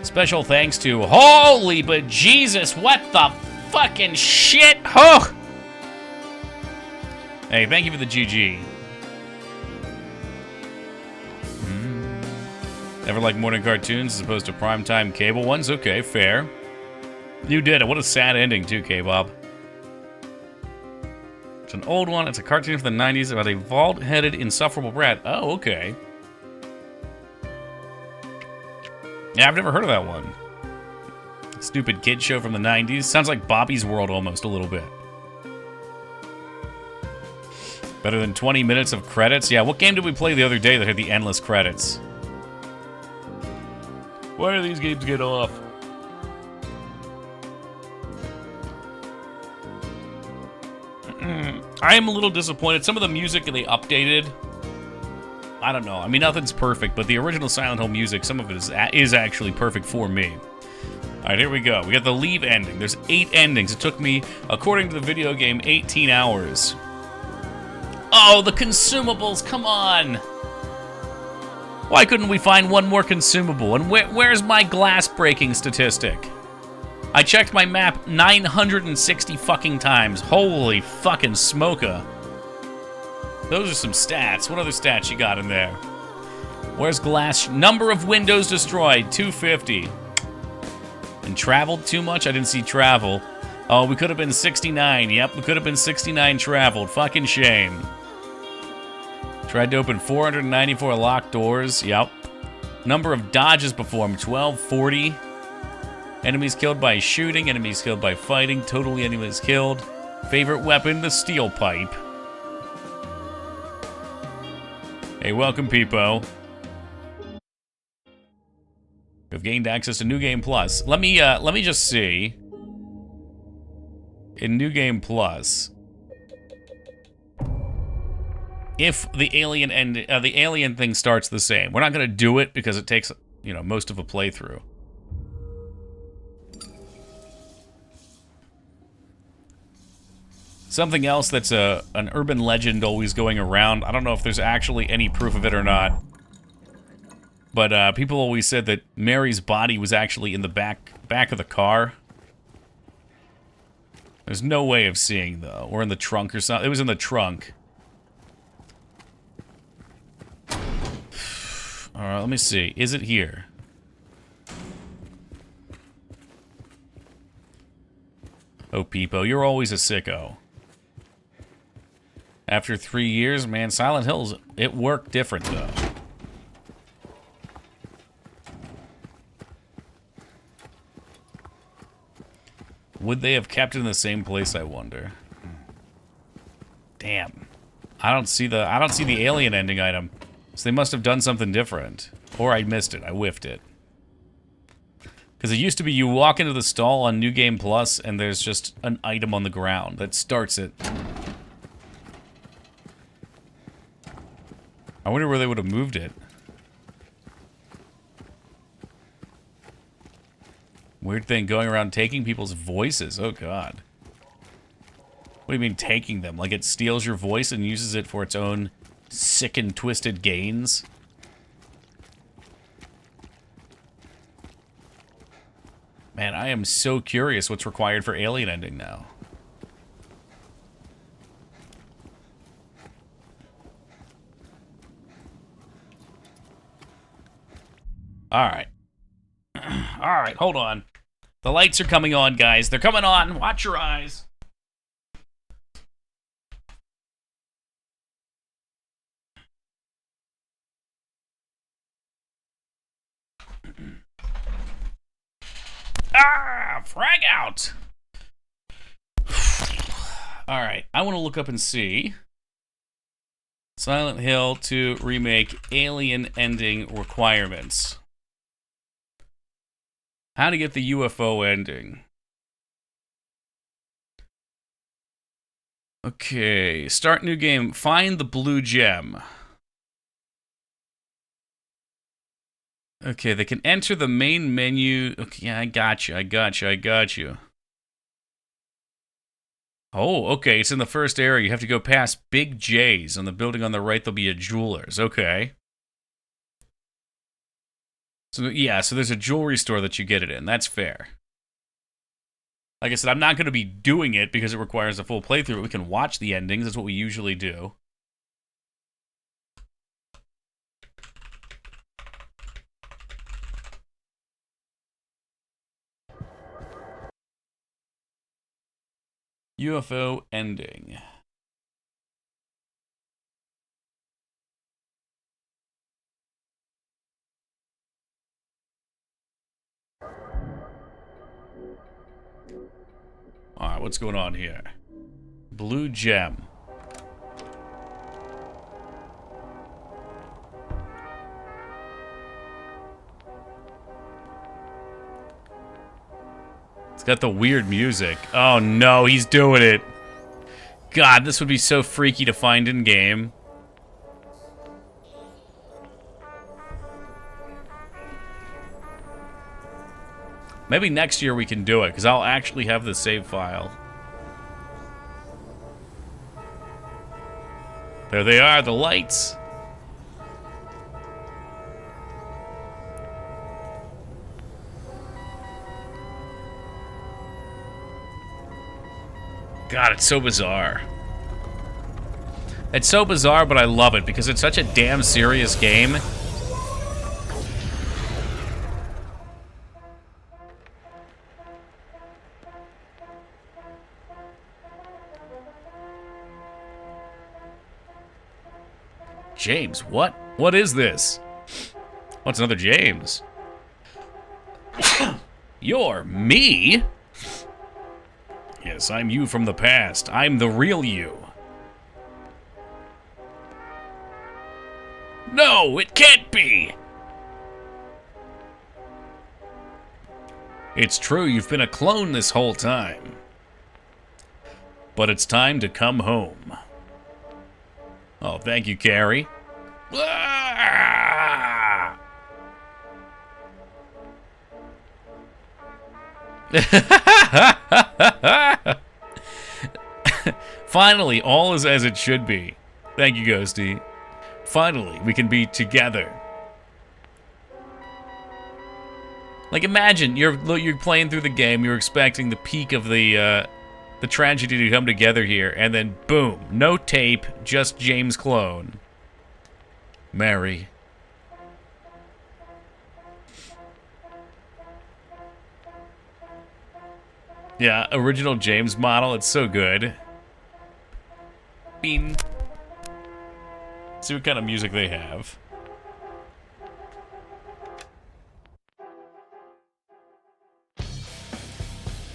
Special thanks to... Holy but Jesus, what the fucking shit? Oh! Hey, thank you for the GG. Never like morning cartoons as opposed to primetime cable ones? Okay, fair. You did it. What a sad ending, too, K-Bob. It's an old one. It's a cartoon from the 90s about a bald-headed, insufferable brat. Oh, okay. Yeah, I've never heard of that one. Stupid kid show from the 90s. Sounds like Bobby's World almost a little bit. Better than 20 minutes of credits? Yeah, what game did we play the other day that had the endless credits? Why do these games get off? I am a little disappointed. Some of the music they updated, I don't know. I mean, nothing's perfect, but the original Silent Hill music, some of it is actually perfect for me. All right, here we go. We got the leave ending. There's 8 endings. It took me, according to the video game, 18 hours. Oh, the consumables, come on. Why couldn't we find one more consumable? And where's my glass breaking statistic? I checked my map 960 fucking times. Holy fucking smoker. Those are some stats. What other stats you got in there? Where's glass? Number of windows destroyed, 250. And traveled too much? I didn't see travel. Oh, we could have been 69. Yep, we could have been 69 traveled. Fucking shame. Tried to open 494 locked doors. Yep. Number of dodges performed, 1240. Enemies killed by shooting. Enemies killed by fighting. Totally enemies killed. Favorite weapon, the steel pipe. Hey, welcome, Peepo. We've gained access to New Game Plus. Let me just see. In New Game Plus, if the alien thing starts the same. We're not gonna do it because it takes, you know, most of a playthrough. Something else that's an urban legend always going around. I don't know if there's actually any proof of it or not. But people always said that Mary's body was actually in the back of the car. There's no way of seeing, though. Or in the trunk or something. It was in the trunk. Alright, let me see. Is it here? Oh, Peepo, you're always a sicko. After 3 years, man, Silent Hills, it worked different, though. Would they have kept it in the same place, I wonder? Damn. I don't see the alien ending item. So they must have done something different. Or I missed it. I whiffed it. Because it used to be you walk into the stall on New Game Plus and there's just an item on the ground that starts it. I wonder where they would have moved it. Weird thing, going around taking people's voices. Oh, God. What do you mean, taking them? Like it steals your voice and uses it for its own sick and twisted gains? Man, I am so curious what's required for alien ending now. Alright. Alright, hold on. The lights are coming on, guys. They're coming on. Watch your eyes. Ah! Frag out! Alright, I want to look up and see. Silent Hill 2 Remake Alien Ending Requirements. How to get the UFO ending. Okay, start new game. Find the blue gem. Okay, they can enter the main menu. Okay, yeah, I got you. Oh, okay, it's in the first area. You have to go past Big J's. On the building on the right, there'll be a jeweler's. Okay. So, yeah, so there's a jewelry store that you get it in. That's fair. Like I said, I'm not going to be doing it because it requires a full playthrough, but we can watch the endings. That's what we usually do. UFO ending. Alright, what's going on here? Blue gem. It's got the weird music. Oh no, he's doing it. God, this would be so freaky to find in game. Maybe next year we can do it, because I'll actually have the save file. There they are, the lights. God, it's so bizarre. It's so bizarre, but I love it, because it's such a damn serious game. James, what? What is this? Oh, it's another James. You're me? Yes, I'm you from the past. I'm the real you. No, it can't be! It's true, you've been a clone this whole time. But it's time to come home. Oh, thank you, Carrie. Ah! Finally, all is as it should be. Thank you, Ghosty. Finally, we can be together. Like, imagine you're playing through the game, you're expecting the peak of the tragedy to come together here, and then boom, no tape, just James clone. Mary. Yeah, original James model, it's so good. Bean. See what kind of music they have.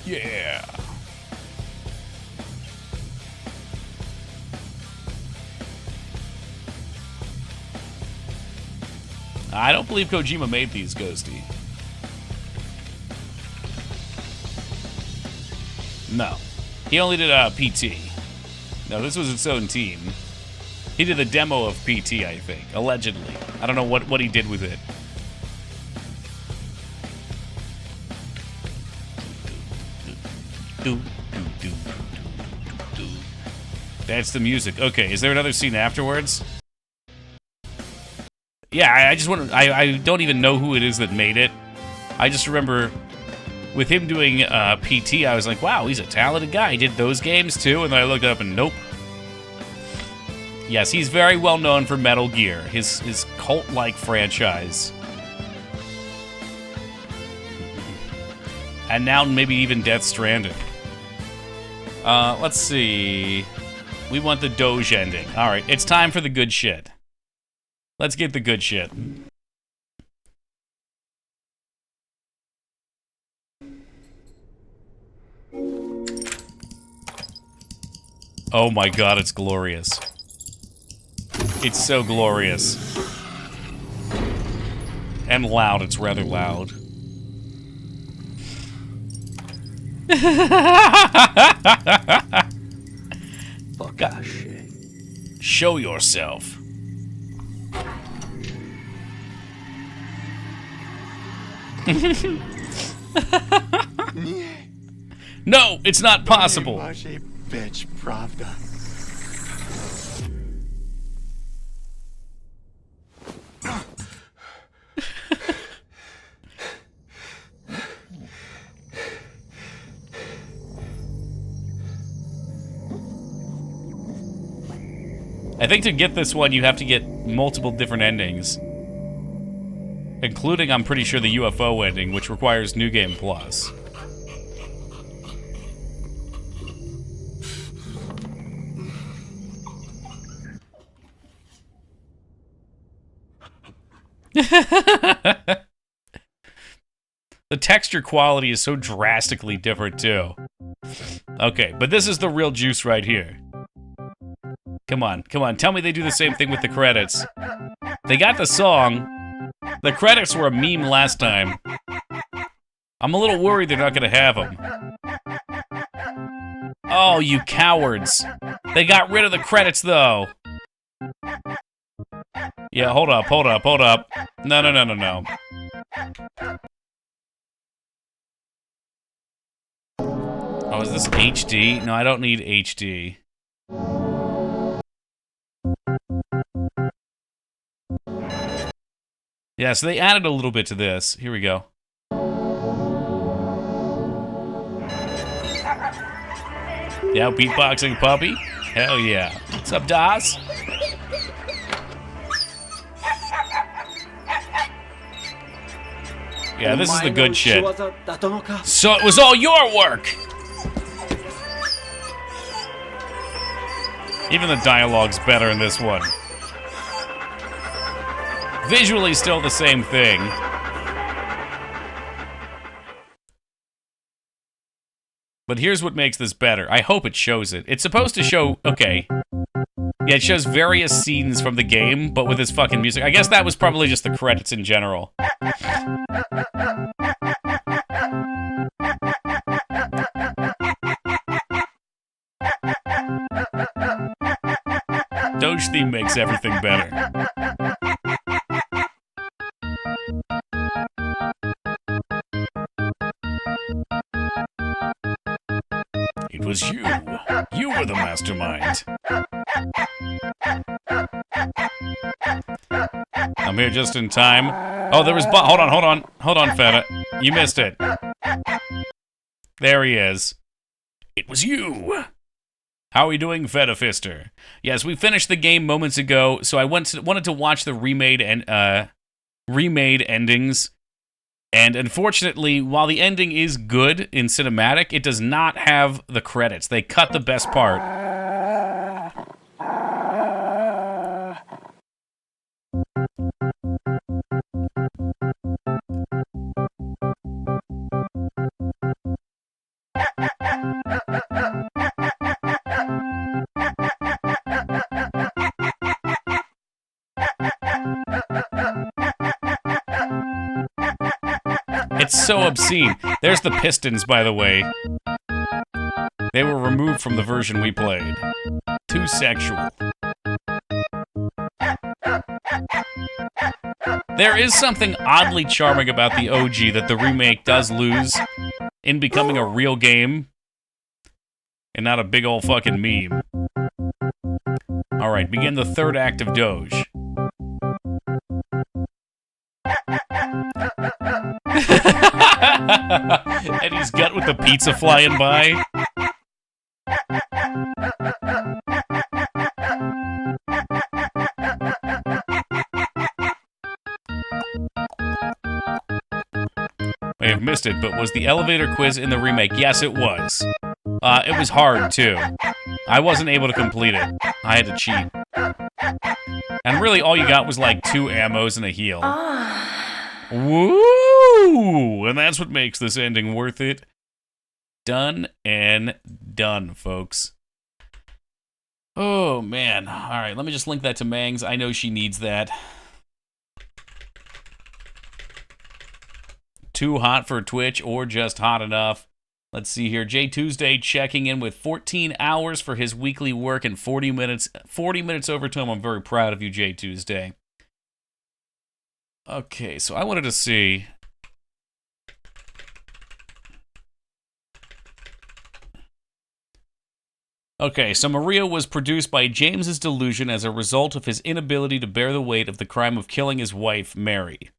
Yeah. I don't believe Kojima made these, Ghosty. No. He only did PT. No, this was its own team. He did the demo of PT, I think. Allegedly. I don't know what he did with it. That's the music. Okay, is there another scene afterwards? Yeah, I just want to... I don't even know who it is that made it. I just remember with him doing PT, I was like, wow, he's a talented guy. He did those games too, and then I looked up and nope. Yes, he's very well known for Metal Gear, his cult-like franchise. And now maybe even Death Stranding. Let's see. We want the Doge ending. Alright, it's time for the good shit. Let's get the good shit. Oh my god, it's glorious. It's so glorious. And loud, it's rather loud. Fuck that shit. Show yourself. No, it's not possible. Bitch, Pravda. I think to get this one, you have to get multiple different endings. Including, I'm pretty sure, the UFO ending, which requires New Game Plus. The texture quality is so drastically different, too. Okay, but this is the real juice right here. Come on, come on, tell me they do the same thing with the credits. They got the song. The credits were a meme last time. I'm a little worried they're not gonna have them. Oh, you cowards. They got rid of the credits, though. Yeah, hold up, hold up, hold up. No, no, no, no, no. Oh, is this HD? No, I don't need HD. Yeah, so they added a little bit to this. Here we go. Yeah, beatboxing puppy? Hell yeah. What's up, Daz? Yeah, this is the good shit. So it was all your work! Even the dialogue's better in this one. Visually still the same thing. But here's what makes this better. I hope it shows it. It's supposed to show... Okay. Yeah, it shows various scenes from the game, but with this fucking music. I guess that was probably just the credits in general. Doge theme makes everything better. It was you. You were the mastermind. I'm here just in time. Oh, there was... Hold on, hold on. Hold on, Feta. You missed it. There he is. It was you. How are we doing, Feta Fister? Yes, we finished the game moments ago, so I wanted to watch the remade endings. And unfortunately, while the ending is good in cinematic, it does not have the credits. They cut the best part. It's so obscene. There's the Pistons, by the way. They were removed from the version we played. Too sexual. There is something oddly charming about the OG that the remake does lose in becoming a real game and not a big old fucking meme. Alright, begin the third act of Doge. Eddie's gut with the pizza flying by. May have missed it, but was the elevator quiz in the remake? Yes, it was. It was hard, too. I wasn't able to complete it. I had to cheat. And really, all you got was like 2 ammos and a heal. Woo! And that's what makes this ending worth it. Done and done, folks. Oh, man. All right, let me just link that to Mangs. I know she needs that. Too hot for Twitch or just hot enough? Let's see here. Jay Tuesday checking in with 14 hours for his weekly work and 40 minutes overtime. I'm very proud of you, Jay Tuesday. Okay, so I wanted to see... Okay, so Maria was produced by James's delusion as a result of his inability to bear the weight of the crime of killing his wife, Mary.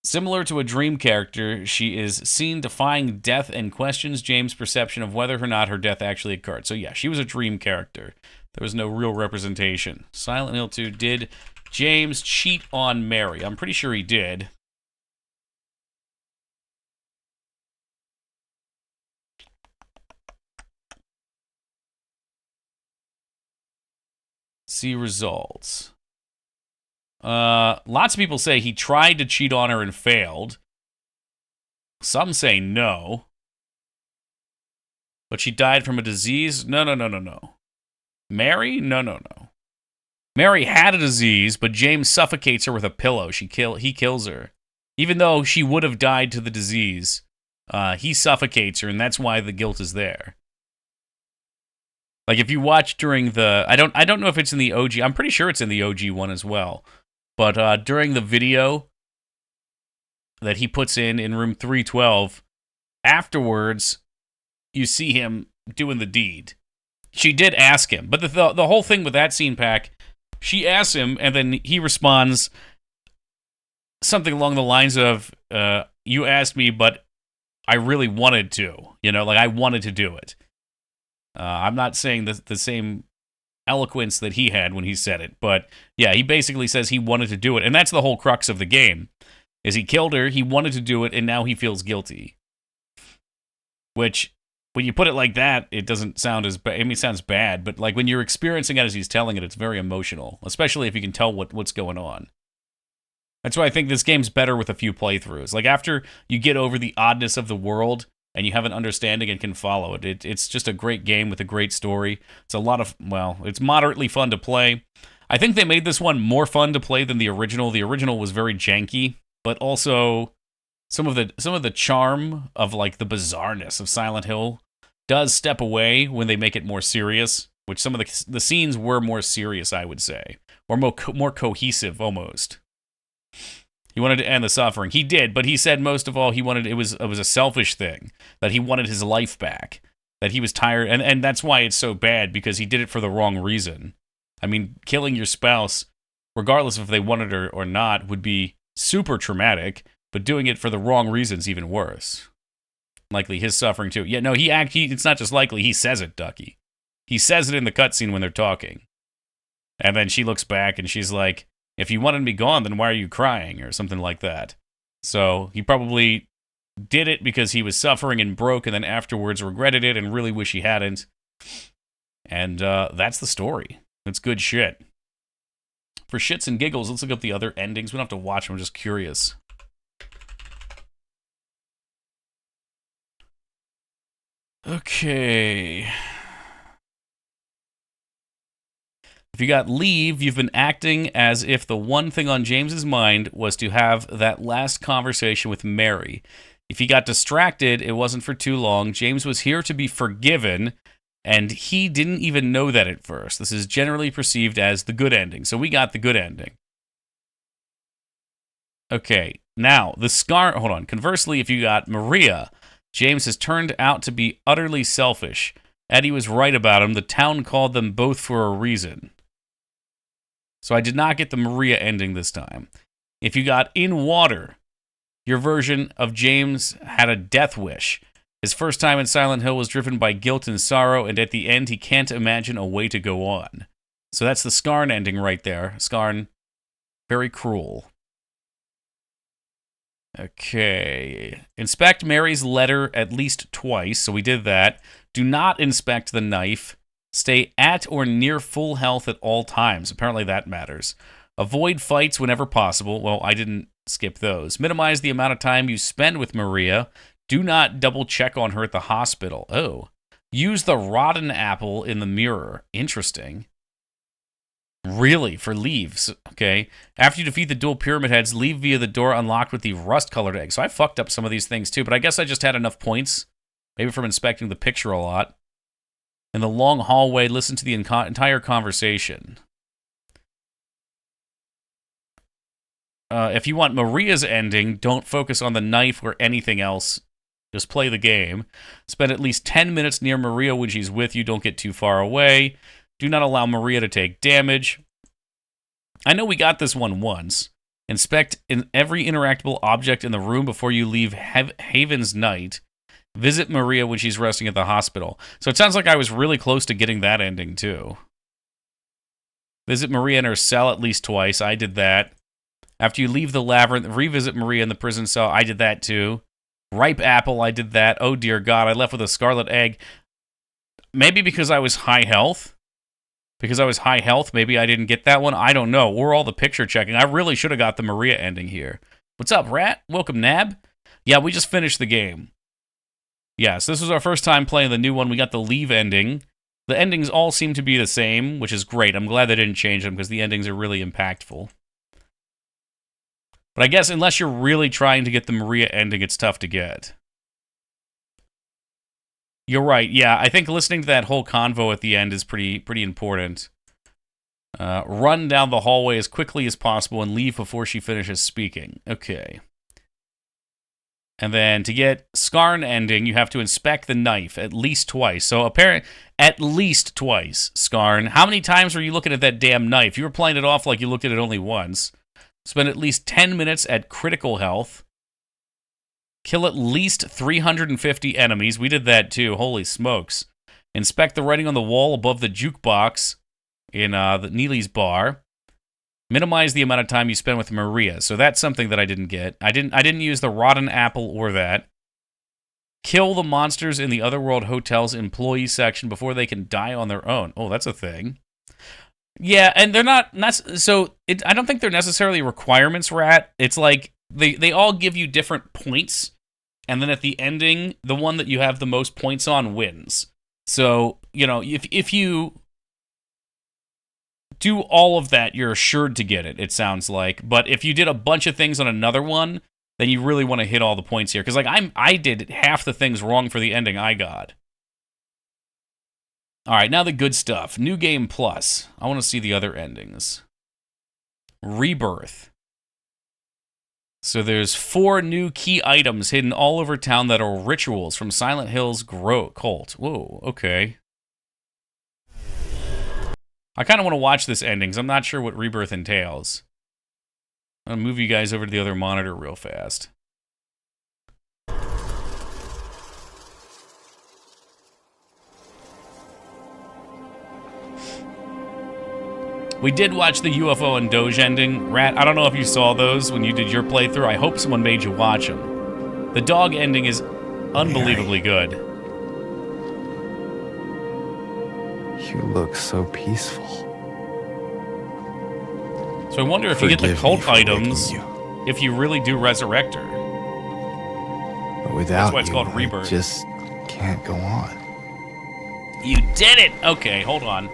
Similar to a dream character, she is seen defying death and questions James' perception of whether or not her death actually occurred. So yeah, she was a dream character. There was no real representation. Silent Hill 2, did James cheat on Mary? I'm pretty sure he did. See results. Lots of people say he tried to cheat on her and failed. Some say no. But she died from a disease? No. Mary? No. Mary had a disease, but James suffocates her with a pillow. He kills her. Even though she would have died to the disease, he suffocates her, and that's why the guilt is there. Like if you watch during the, I don't know if it's in the OG. I'm pretty sure it's in the OG one as well. But during the video that he puts in room 312, afterwards, you see him doing the deed. She did ask him, but the whole thing with that scene pack, she asks him, and then he responds something along the lines of, "You asked me, but I really wanted to. You know, like I wanted to do it." I'm not saying the same eloquence that he had when he said it, but yeah, he basically says he wanted to do it, and that's the whole crux of the game. Is he killed her, he wanted to do it, and now he feels guilty. Which, when you put it like that, it doesn't sound as bad. I mean, it sounds bad, but like when you're experiencing it as he's telling it, it's very emotional, especially if you can tell what's going on. That's why I think this game's better with a few playthroughs. Like after you get over the oddness of the world and you have an understanding and can follow it, it's just a great game with a great story. It's a lot of, well, it's moderately fun to play. I think they made this one more fun to play than the original. The original was very janky, but also some of the charm of like the bizarreness of Silent Hill does step away when they make it more serious, which some of the scenes were more serious, I would say, or more cohesive almost. He wanted to end the suffering. He did, but he said most of all he wanted, it was a selfish thing, that he wanted his life back, that he was tired, and that's why it's so bad, because he did it for the wrong reason. I mean, killing your spouse, regardless of if they wanted it or not, would be super traumatic, but doing it for the wrong reasons even worse. Likely his suffering too. Yeah, no, it's not just likely, he says it, Ducky. He says it in the cutscene when they're talking. And then she looks back and she's like, "If you wanted me gone, then why are you crying?" or something like that. So he probably did it because he was suffering and broke, and then afterwards regretted it and really wish he hadn't. And that's the story. It's good shit. For shits and giggles, let's look up the other endings. We don't have to watch them, I'm just curious. Okay. If you got leave, you've been acting as if the one thing on James's mind was to have that last conversation with Mary. If he got distracted, it wasn't for too long. James was here to be forgiven, and he didn't even know that at first. This is generally perceived as the good ending, so we got the good ending. Okay, now, the scar... Hold on. Conversely, if you got Maria, James has turned out to be utterly selfish. Eddie was right about him. The town called them both for a reason. So I did not get the Maria ending this time. If you got in water, your version of James had a death wish. His first time in Silent Hill was driven by guilt and sorrow, and at the end he can't imagine a way to go on. So that's the Scarn ending right there. Scarn, very cruel. Okay. Inspect Mary's letter at least twice, so we did that. Do not inspect the knife. Stay at or near full health at all times. Apparently that matters. Avoid fights whenever possible. Well, I didn't skip those. Minimize the amount of time you spend with Maria. Do not double check on her at the hospital. Oh. Use the rotten apple in the mirror. Interesting. Really? For leaves. Okay. After you defeat the dual pyramid heads, leave via the door unlocked with the rust-colored egg. So I fucked up some of these things too, but I guess I just had enough points. Maybe from inspecting the picture a lot. In the long hallway, listen to the entire conversation. If you want Maria's ending, don't focus on the knife or anything else. Just play the game. Spend at least 10 minutes near Maria when she's with you. Don't get too far away. Do not allow Maria to take damage. I know we got this one once. Inspect every interactable object in the room before you leave Haven's Night. Visit Maria when she's resting at the hospital. So it sounds like I was really close to getting that ending, too. Visit Maria in her cell at least twice. I did that. After you leave the labyrinth, revisit Maria in the prison cell. I did that too. Ripe apple, I did that. Oh dear God, I left with a scarlet egg. Maybe because I was high health? Because I was high health, maybe I didn't get that one? I don't know. Or all the picture checking. I really should have got the Maria ending here. What's up, Rat? Welcome, Nab. Yeah, we just finished the game. Yes, this was our first time playing the new one. We got the leave ending. The endings all seem to be the same, which is great. I'm glad they didn't change them because the endings are really impactful. But I guess unless you're really trying to get the Maria ending, it's tough to get. You're right. Yeah, I think listening to that whole convo at the end is pretty important. Run down the hallway as quickly as possible and leave before she finishes speaking. Okay. And then to get Scarn ending, you have to inspect the knife at least twice. So at least twice, Scarn. How many times were you looking at that damn knife? You were playing it off like you looked at it only once. Spend at least 10 minutes at critical health. Kill at least 350 enemies. We did that too. Holy smokes. Inspect the writing on the wall above the jukebox in the Neely's bar. Minimize the amount of time you spend with Maria. So that's something that I didn't get. I didn't use the rotten apple or that. Kill the monsters in the Otherworld Hotel's employee section before they can die on their own. Oh, that's a thing. Yeah, and they're not so I don't think they're necessarily requirements, Rat. It's like they all give you different points, and then at the ending, the one that you have the most points on wins. So, you know, if you do all of that, you're assured to get it, it sounds like. But if you did a bunch of things on another one, then you really want to hit all the points here. Because like I did half the things wrong for the ending I got. All right, now the good stuff. New Game Plus. I want to see the other endings. Rebirth. So there's 4 new key items hidden all over town that are rituals from Silent Hill's cult. Whoa, okay. I kind of want to watch this ending, because I'm not sure what Rebirth entails. I'm going to move you guys over to the other monitor real fast. We did watch the UFO and Doge ending. Rat, I don't know if you saw those when you did your playthrough. I hope someone made you watch them. The dog ending is unbelievably good. You look so peaceful. So I wonder if you get the cult items, if you really do resurrect her. But without That's why it's you, called Rebirth. I just can't go on. You did it! Okay, hold on.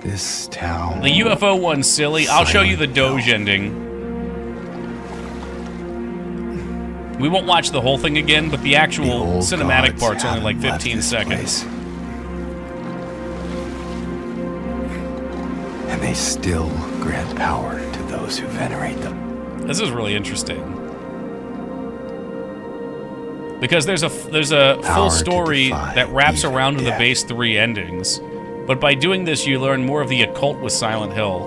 This town. The UFO one's silly. I'll show you the Doge ending. We won't watch the whole thing again, but the actual cinematic part's only like 15 seconds. And they still grant power to those who venerate them. This is really interesting. Because there's a full story that wraps around to the base 3 endings. But by doing this, you learn more of the occult with Silent Hill,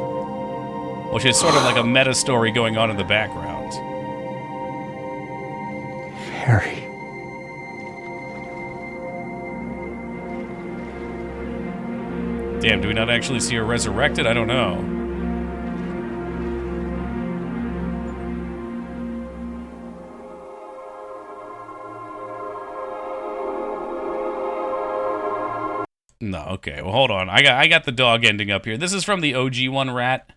which is sort of like a meta story going on in the background. Harry. Damn, do we not actually see her resurrected? I don't know. No, okay. Well, hold on. I got the dog ending up here. This is from the OG one, Rat.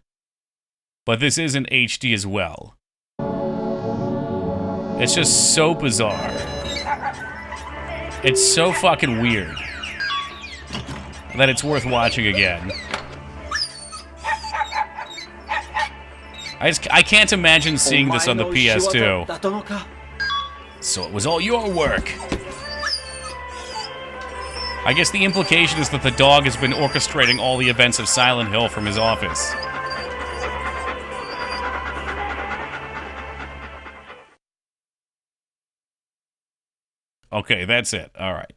But this is in HD as well. It's just so bizarre. It's so fucking weird that it's worth watching again. I can't imagine seeing this on the PS2. So it was all your work. I guess the implication is that the dog has been orchestrating all the events of Silent Hill from his office. Okay, that's it. All right.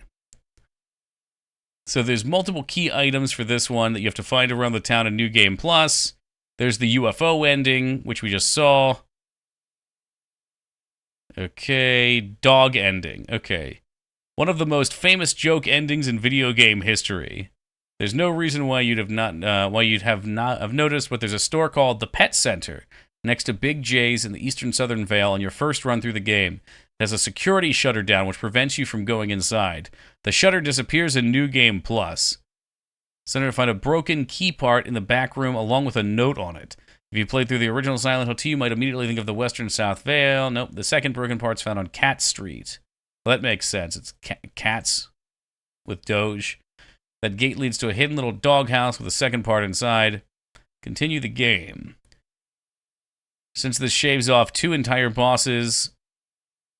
So there's multiple key items for this one that you have to find around the town in New Game Plus. There's the UFO ending, which we just saw. Okay, dog ending. Okay. One of the most famous joke endings in video game history. There's no reason why you'd have not have noticed, but there's a store called the Pet Center next to Big J's in the eastern southern Vale on your first run through the game. It has a security shutter down which prevents you from going inside. The shutter disappears in New Game Plus. Center to find a broken key part in the back room along with a note on it. If you played through the original Silent Hill 2, you might immediately think of the western South Vale. Nope, the second broken part's found on Cat Street. Well, that makes sense. It's cats with Doge. That gate leads to a hidden little doghouse with a second part inside. Continue the game. Since this shaves off 2 entire bosses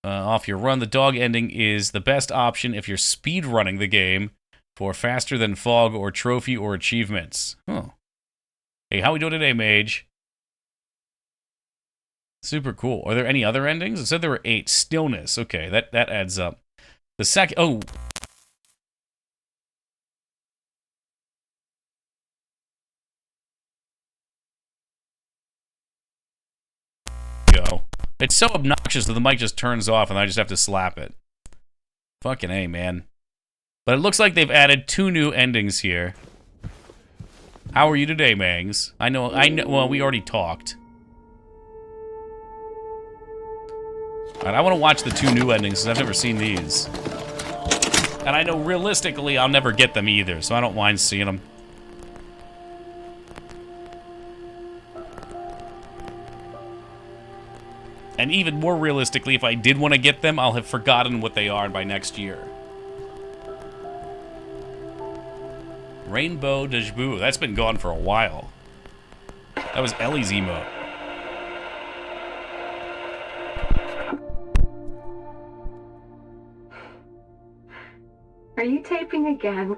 off your run, the dog ending is the best option if you're speed running the game for faster than fog or trophy or achievements. Huh. Hey, how we doing today, Mage? Super cool. Are there any other endings? It said there were 8. Stillness. Okay, that adds up. The second... Oh... Go. It's so obnoxious that the mic just turns off and I just have to slap it. Fucking A, man. But it looks like they've added 2 new endings here. How are you today, Mangs? I know, well, we already talked. Alright, I want to watch the 2 new endings because I've never seen these. And I know realistically I'll never get them either, so I don't mind seeing them. And even more realistically, if I did want to get them, I'll have forgotten what they are by next year. Rainbow Dejboo. That's been gone for a while. That was Ellie's emote. Are you taping again?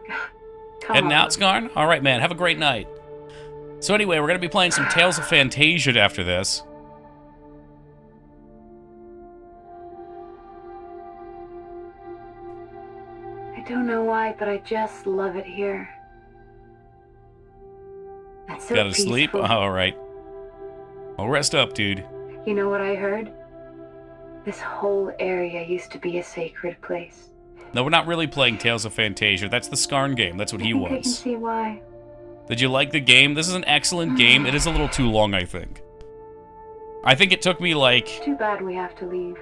Come Heading on. out, Scarn? Alright, man. Have a great night. So anyway, we're going to be playing some Tales of Fantasia after this. I don't know why, but I just love it here. It's so Gotta sleep? peaceful. Alright. Well, rest up, dude. You know what I heard? This whole area used to be a sacred place. No, we're not really playing Tales of Fantasia. That's the Scarn game. That's what he I think I can was. see why. Did you like the game? This is an excellent game. It is a little too long, I think. I think it took me, like, Too bad we have to leave.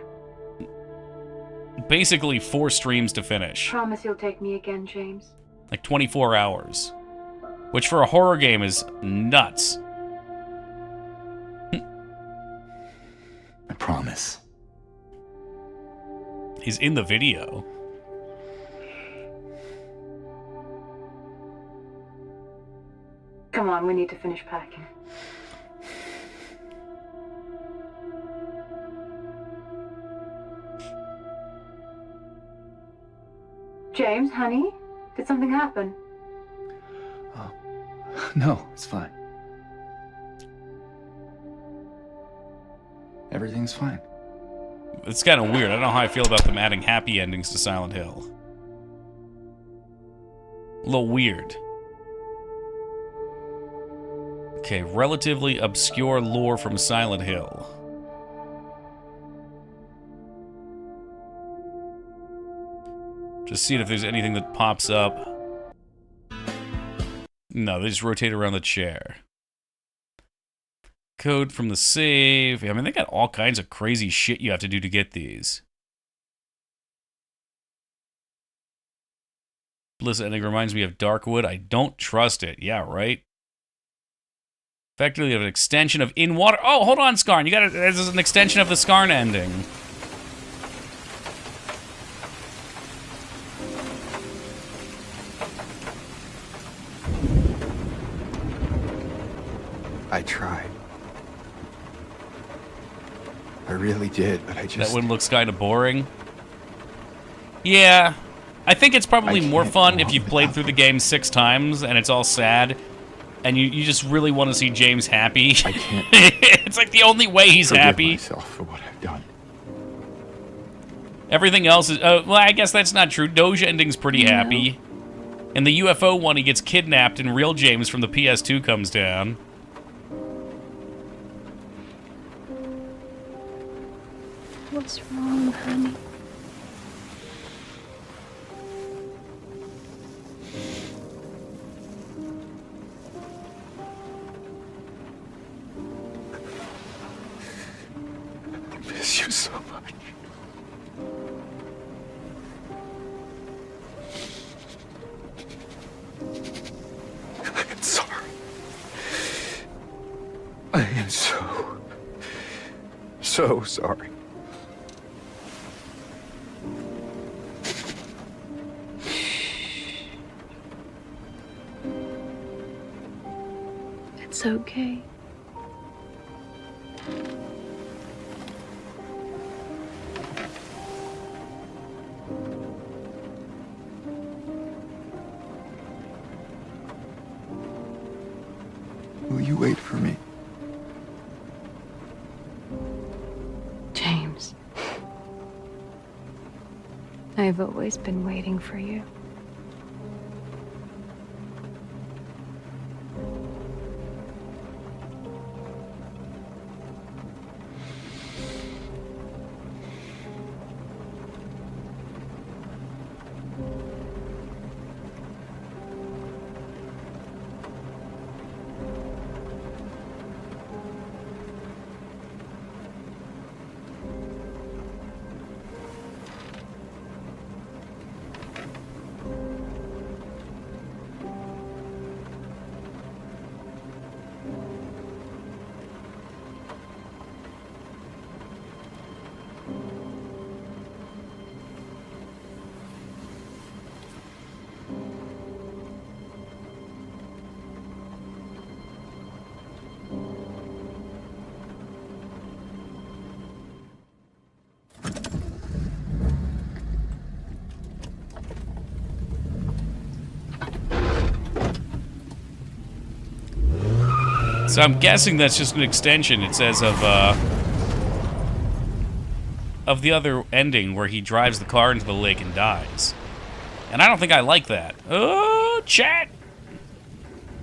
basically 4 streams to finish. Promise you'll take me again, James. Like 24 hours. Which for a horror game is nuts. I promise. He's in the video. Come on, we need to finish packing. James, honey, did something happen? Oh, no, it's fine. Everything's fine. It's kind of weird. I don't know how I feel about them adding happy endings to Silent Hill. A little weird. Okay, relatively obscure lore from Silent Hill. Just seeing if there's anything that pops up. No, they just rotate around the chair. Code from the save. I mean, they got all kinds of crazy shit you have to do to get these. Bliss ending reminds me of Darkwood. I don't trust it. Yeah, right? Effectively, you have an extension of In Water. Oh, hold on, Scarn. You got it. This is an extension of the Scarn ending. I tried. I really did, but I just... That one looks kind of boring. Yeah. I think it's probably more fun if you've played through the game 6 times and it's all sad. And you just really want to see James happy. I can't. It's like the only way he's forgive happy. myself for what I've done. Everything else is... well, I guess that's not true. Doge ending's pretty happy. In the UFO one, he gets kidnapped and real James from the PS2 comes down. What's wrong, honey? so sorry. It's okay. Will you wait for me? James. I've always been waiting for you. So I'm guessing that's just an extension, it says, of the other ending where he drives the car into the lake and dies. And I don't think I like that. Oh, chat!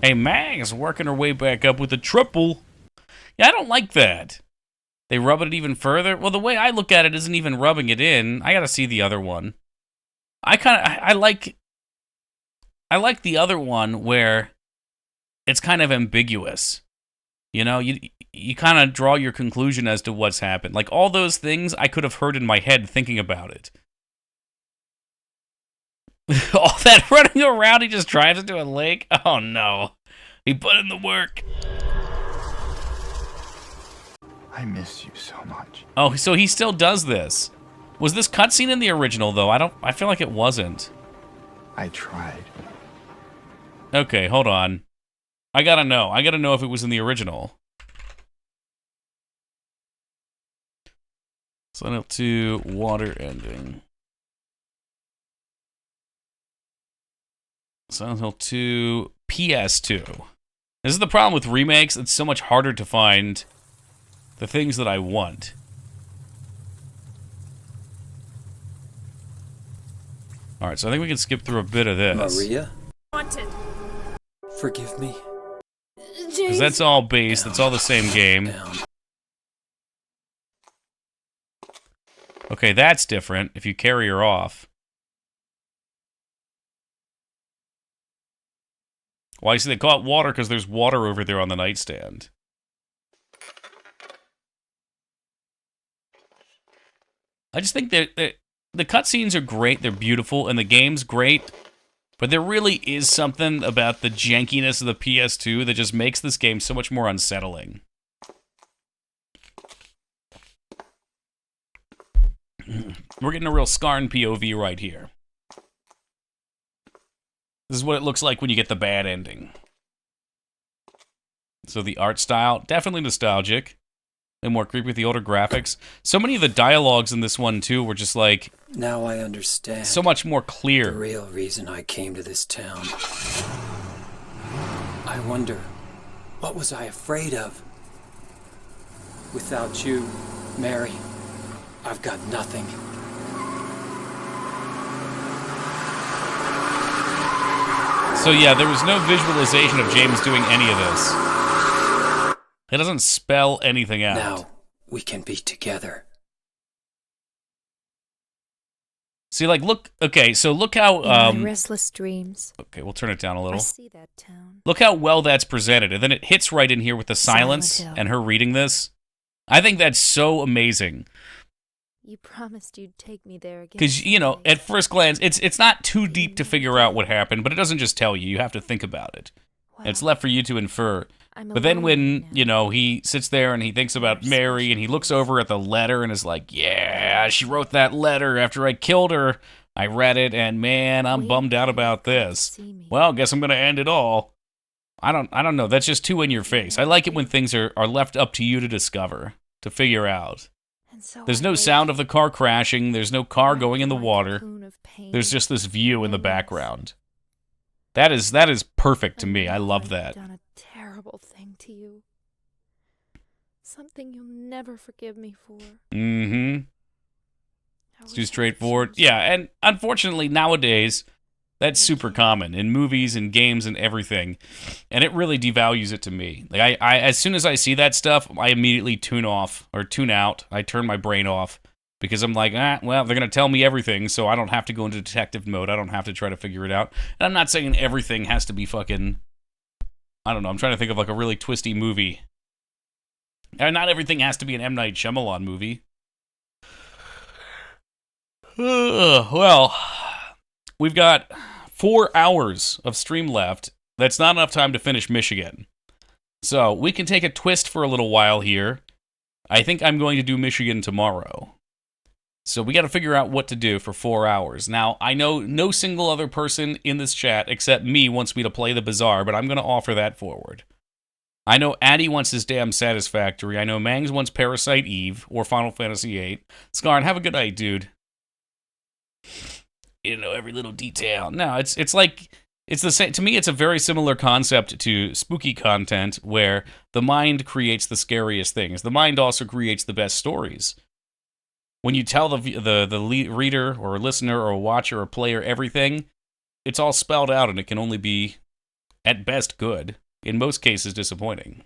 Hey, Mag is working her way back up with a triple. Yeah, I don't like that. They rub it even further? Well, the way I look at it isn't even rubbing it in. I gotta see the other one. I like the other one where it's kind of ambiguous. You know, you kind of draw your conclusion as to what's happened. Like, all those things I could have heard in my head thinking about it. All that running around, he just drives into a lake? Oh, no. He put in the work. I miss you so much. Oh, so he still does this. Was this cutscene in the original, though? I feel like it wasn't. I tried. Okay, hold on. I gotta know. I gotta know if it was in the original. Silent Hill 2, water ending. Silent Hill 2, PS2. This is the problem with remakes. It's so much harder to find the things that I want. Alright, so I think we can skip through a bit of this. Maria? Wanted. Forgive me. Because that's all base, that's all the same game. Okay, that's different if you carry her off. Well, you see, they call it water because there's water over there on the nightstand. I just think that the cutscenes are great, they're beautiful, and the game's great. But there really is something about the jankiness of the PS2 that just makes this game so much more unsettling. We're getting a real Scarn POV right here. This is what it looks like when you get the bad ending. So the art style, definitely nostalgic. And more creepy with the older graphics. So many of the dialogues in this one, too, were just like... Now I understand. So much more clear. The real reason I came to this town. I wonder, what was I afraid of? Without you, Mary, I've got nothing. So yeah, there was no visualization of James doing any of this. It doesn't spell anything out. Now we can be together. See, like, look. Okay, so look how. In my restless dreams. Okay, we'll turn it down a little. I see that town. Look how well that's presented, and then it hits right in here with the silence and her reading this. I think that's so amazing. You promised you'd take me there again. Because, you know, at first glance, it's not too deep to figure out what happened, but it doesn't just tell you. You have to think about it. Well, It's left for you to infer. I'm But then alone when, now. you know, he sits there and he thinks about Mary and he looks over at the letter and is like, yeah, she wrote that letter after I killed her. I read it and man, I'm bummed out about this. Well, guess I'm going to end it all. I don't know. That's just too in your face. I like it when things are left up to you to discover, to figure out. There's no sound of the car crashing. There's no car going in the water. There's just this view in the background. That is perfect to me. I love that. Done a terrible thing to you. Something you'll never forgive me for. Mm-hmm. It's too straightforward. Yeah, and unfortunately nowadays, that's super common in movies and games and everything, and it really devalues it to me. Like I as soon as I see that stuff, I immediately tune off or tune out. I turn my brain off because I'm like, well, they're gonna tell me everything, so I don't have to go into detective mode. I don't have to try to figure it out. And I'm not saying everything has to be fucking. I don't know. I'm trying to think of like a really twisty movie. And not everything has to be an M. Night Shyamalan movie. Well, we've got 4 hours of stream left. That's not enough time to finish Michigan. So we can take a twist for a little while here. I think I'm going to do Michigan tomorrow. So we got to figure out what to do for 4 hours. Now, I know no single other person in this chat except me wants me to play the Bazaar, but I'm going to offer that forward. I know Addy wants his damn Satisfactory. I know Mangs wants Parasite Eve or Final Fantasy VIII. Scarn, have a good night, dude. You know, every little detail. No, it's like, it's the same. To me, it's a very similar concept to spooky content where the mind creates the scariest things. The mind also creates the best stories. When you tell the reader or listener or watcher or player everything, it's all spelled out and it can only be, at best, good. In most cases, disappointing.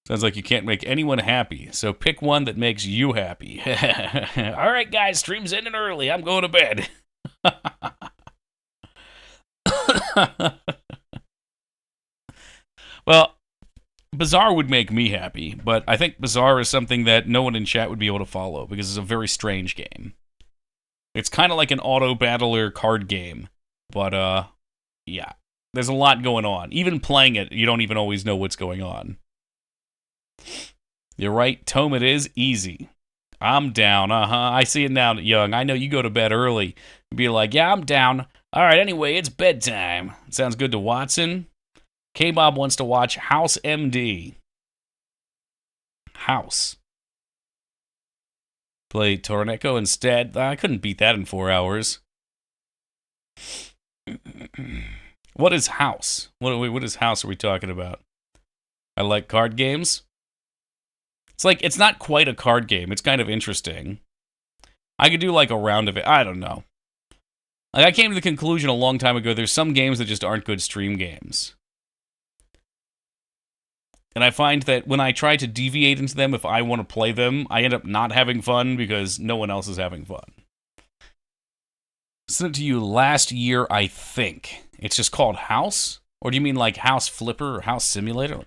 Sounds like you can't make anyone happy, so pick one that makes you happy. All right, guys, stream's ending early. I'm going to bed. Well, Bazaar would make me happy, but I think Bazaar is something that no one in chat would be able to follow because it's a very strange game. It's kind of like an auto-battler card game, but, yeah. There's a lot going on. Even playing it, you don't even always know what's going on. You're right, Tome, it is easy. I'm down, I see it now, Young. I know you go to bed early. Be like, yeah, I'm down. All right, anyway, it's bedtime. Sounds good to Watson. K-Bob wants to watch House MD. House. Play Torneco instead. I couldn't beat that in 4 hours. What is House? What is House are we talking about? I like card games. It's like, it's not quite a card game. It's kind of interesting. I could do like a round of it. I don't know. Like I came to the conclusion a long time ago, there's some games that just aren't good stream games. And I find that when I try to deviate into them, if I want to play them, I end up not having fun because no one else is having fun. Sent it to you last year, I think. It's just called House? Or do you mean like House Flipper or House Simulator?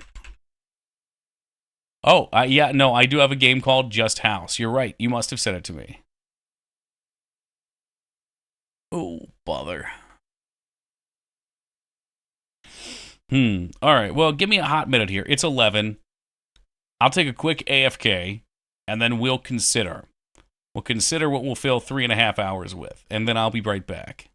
Oh, yeah, no, I do have a game called Just House. You're right, you must have sent it to me. Oh, bother. Alright, well, give me a hot minute here. It's 11. I'll take a quick AFK, and then we'll consider. We'll consider what we'll fill 3.5 hours with, and then I'll be right back.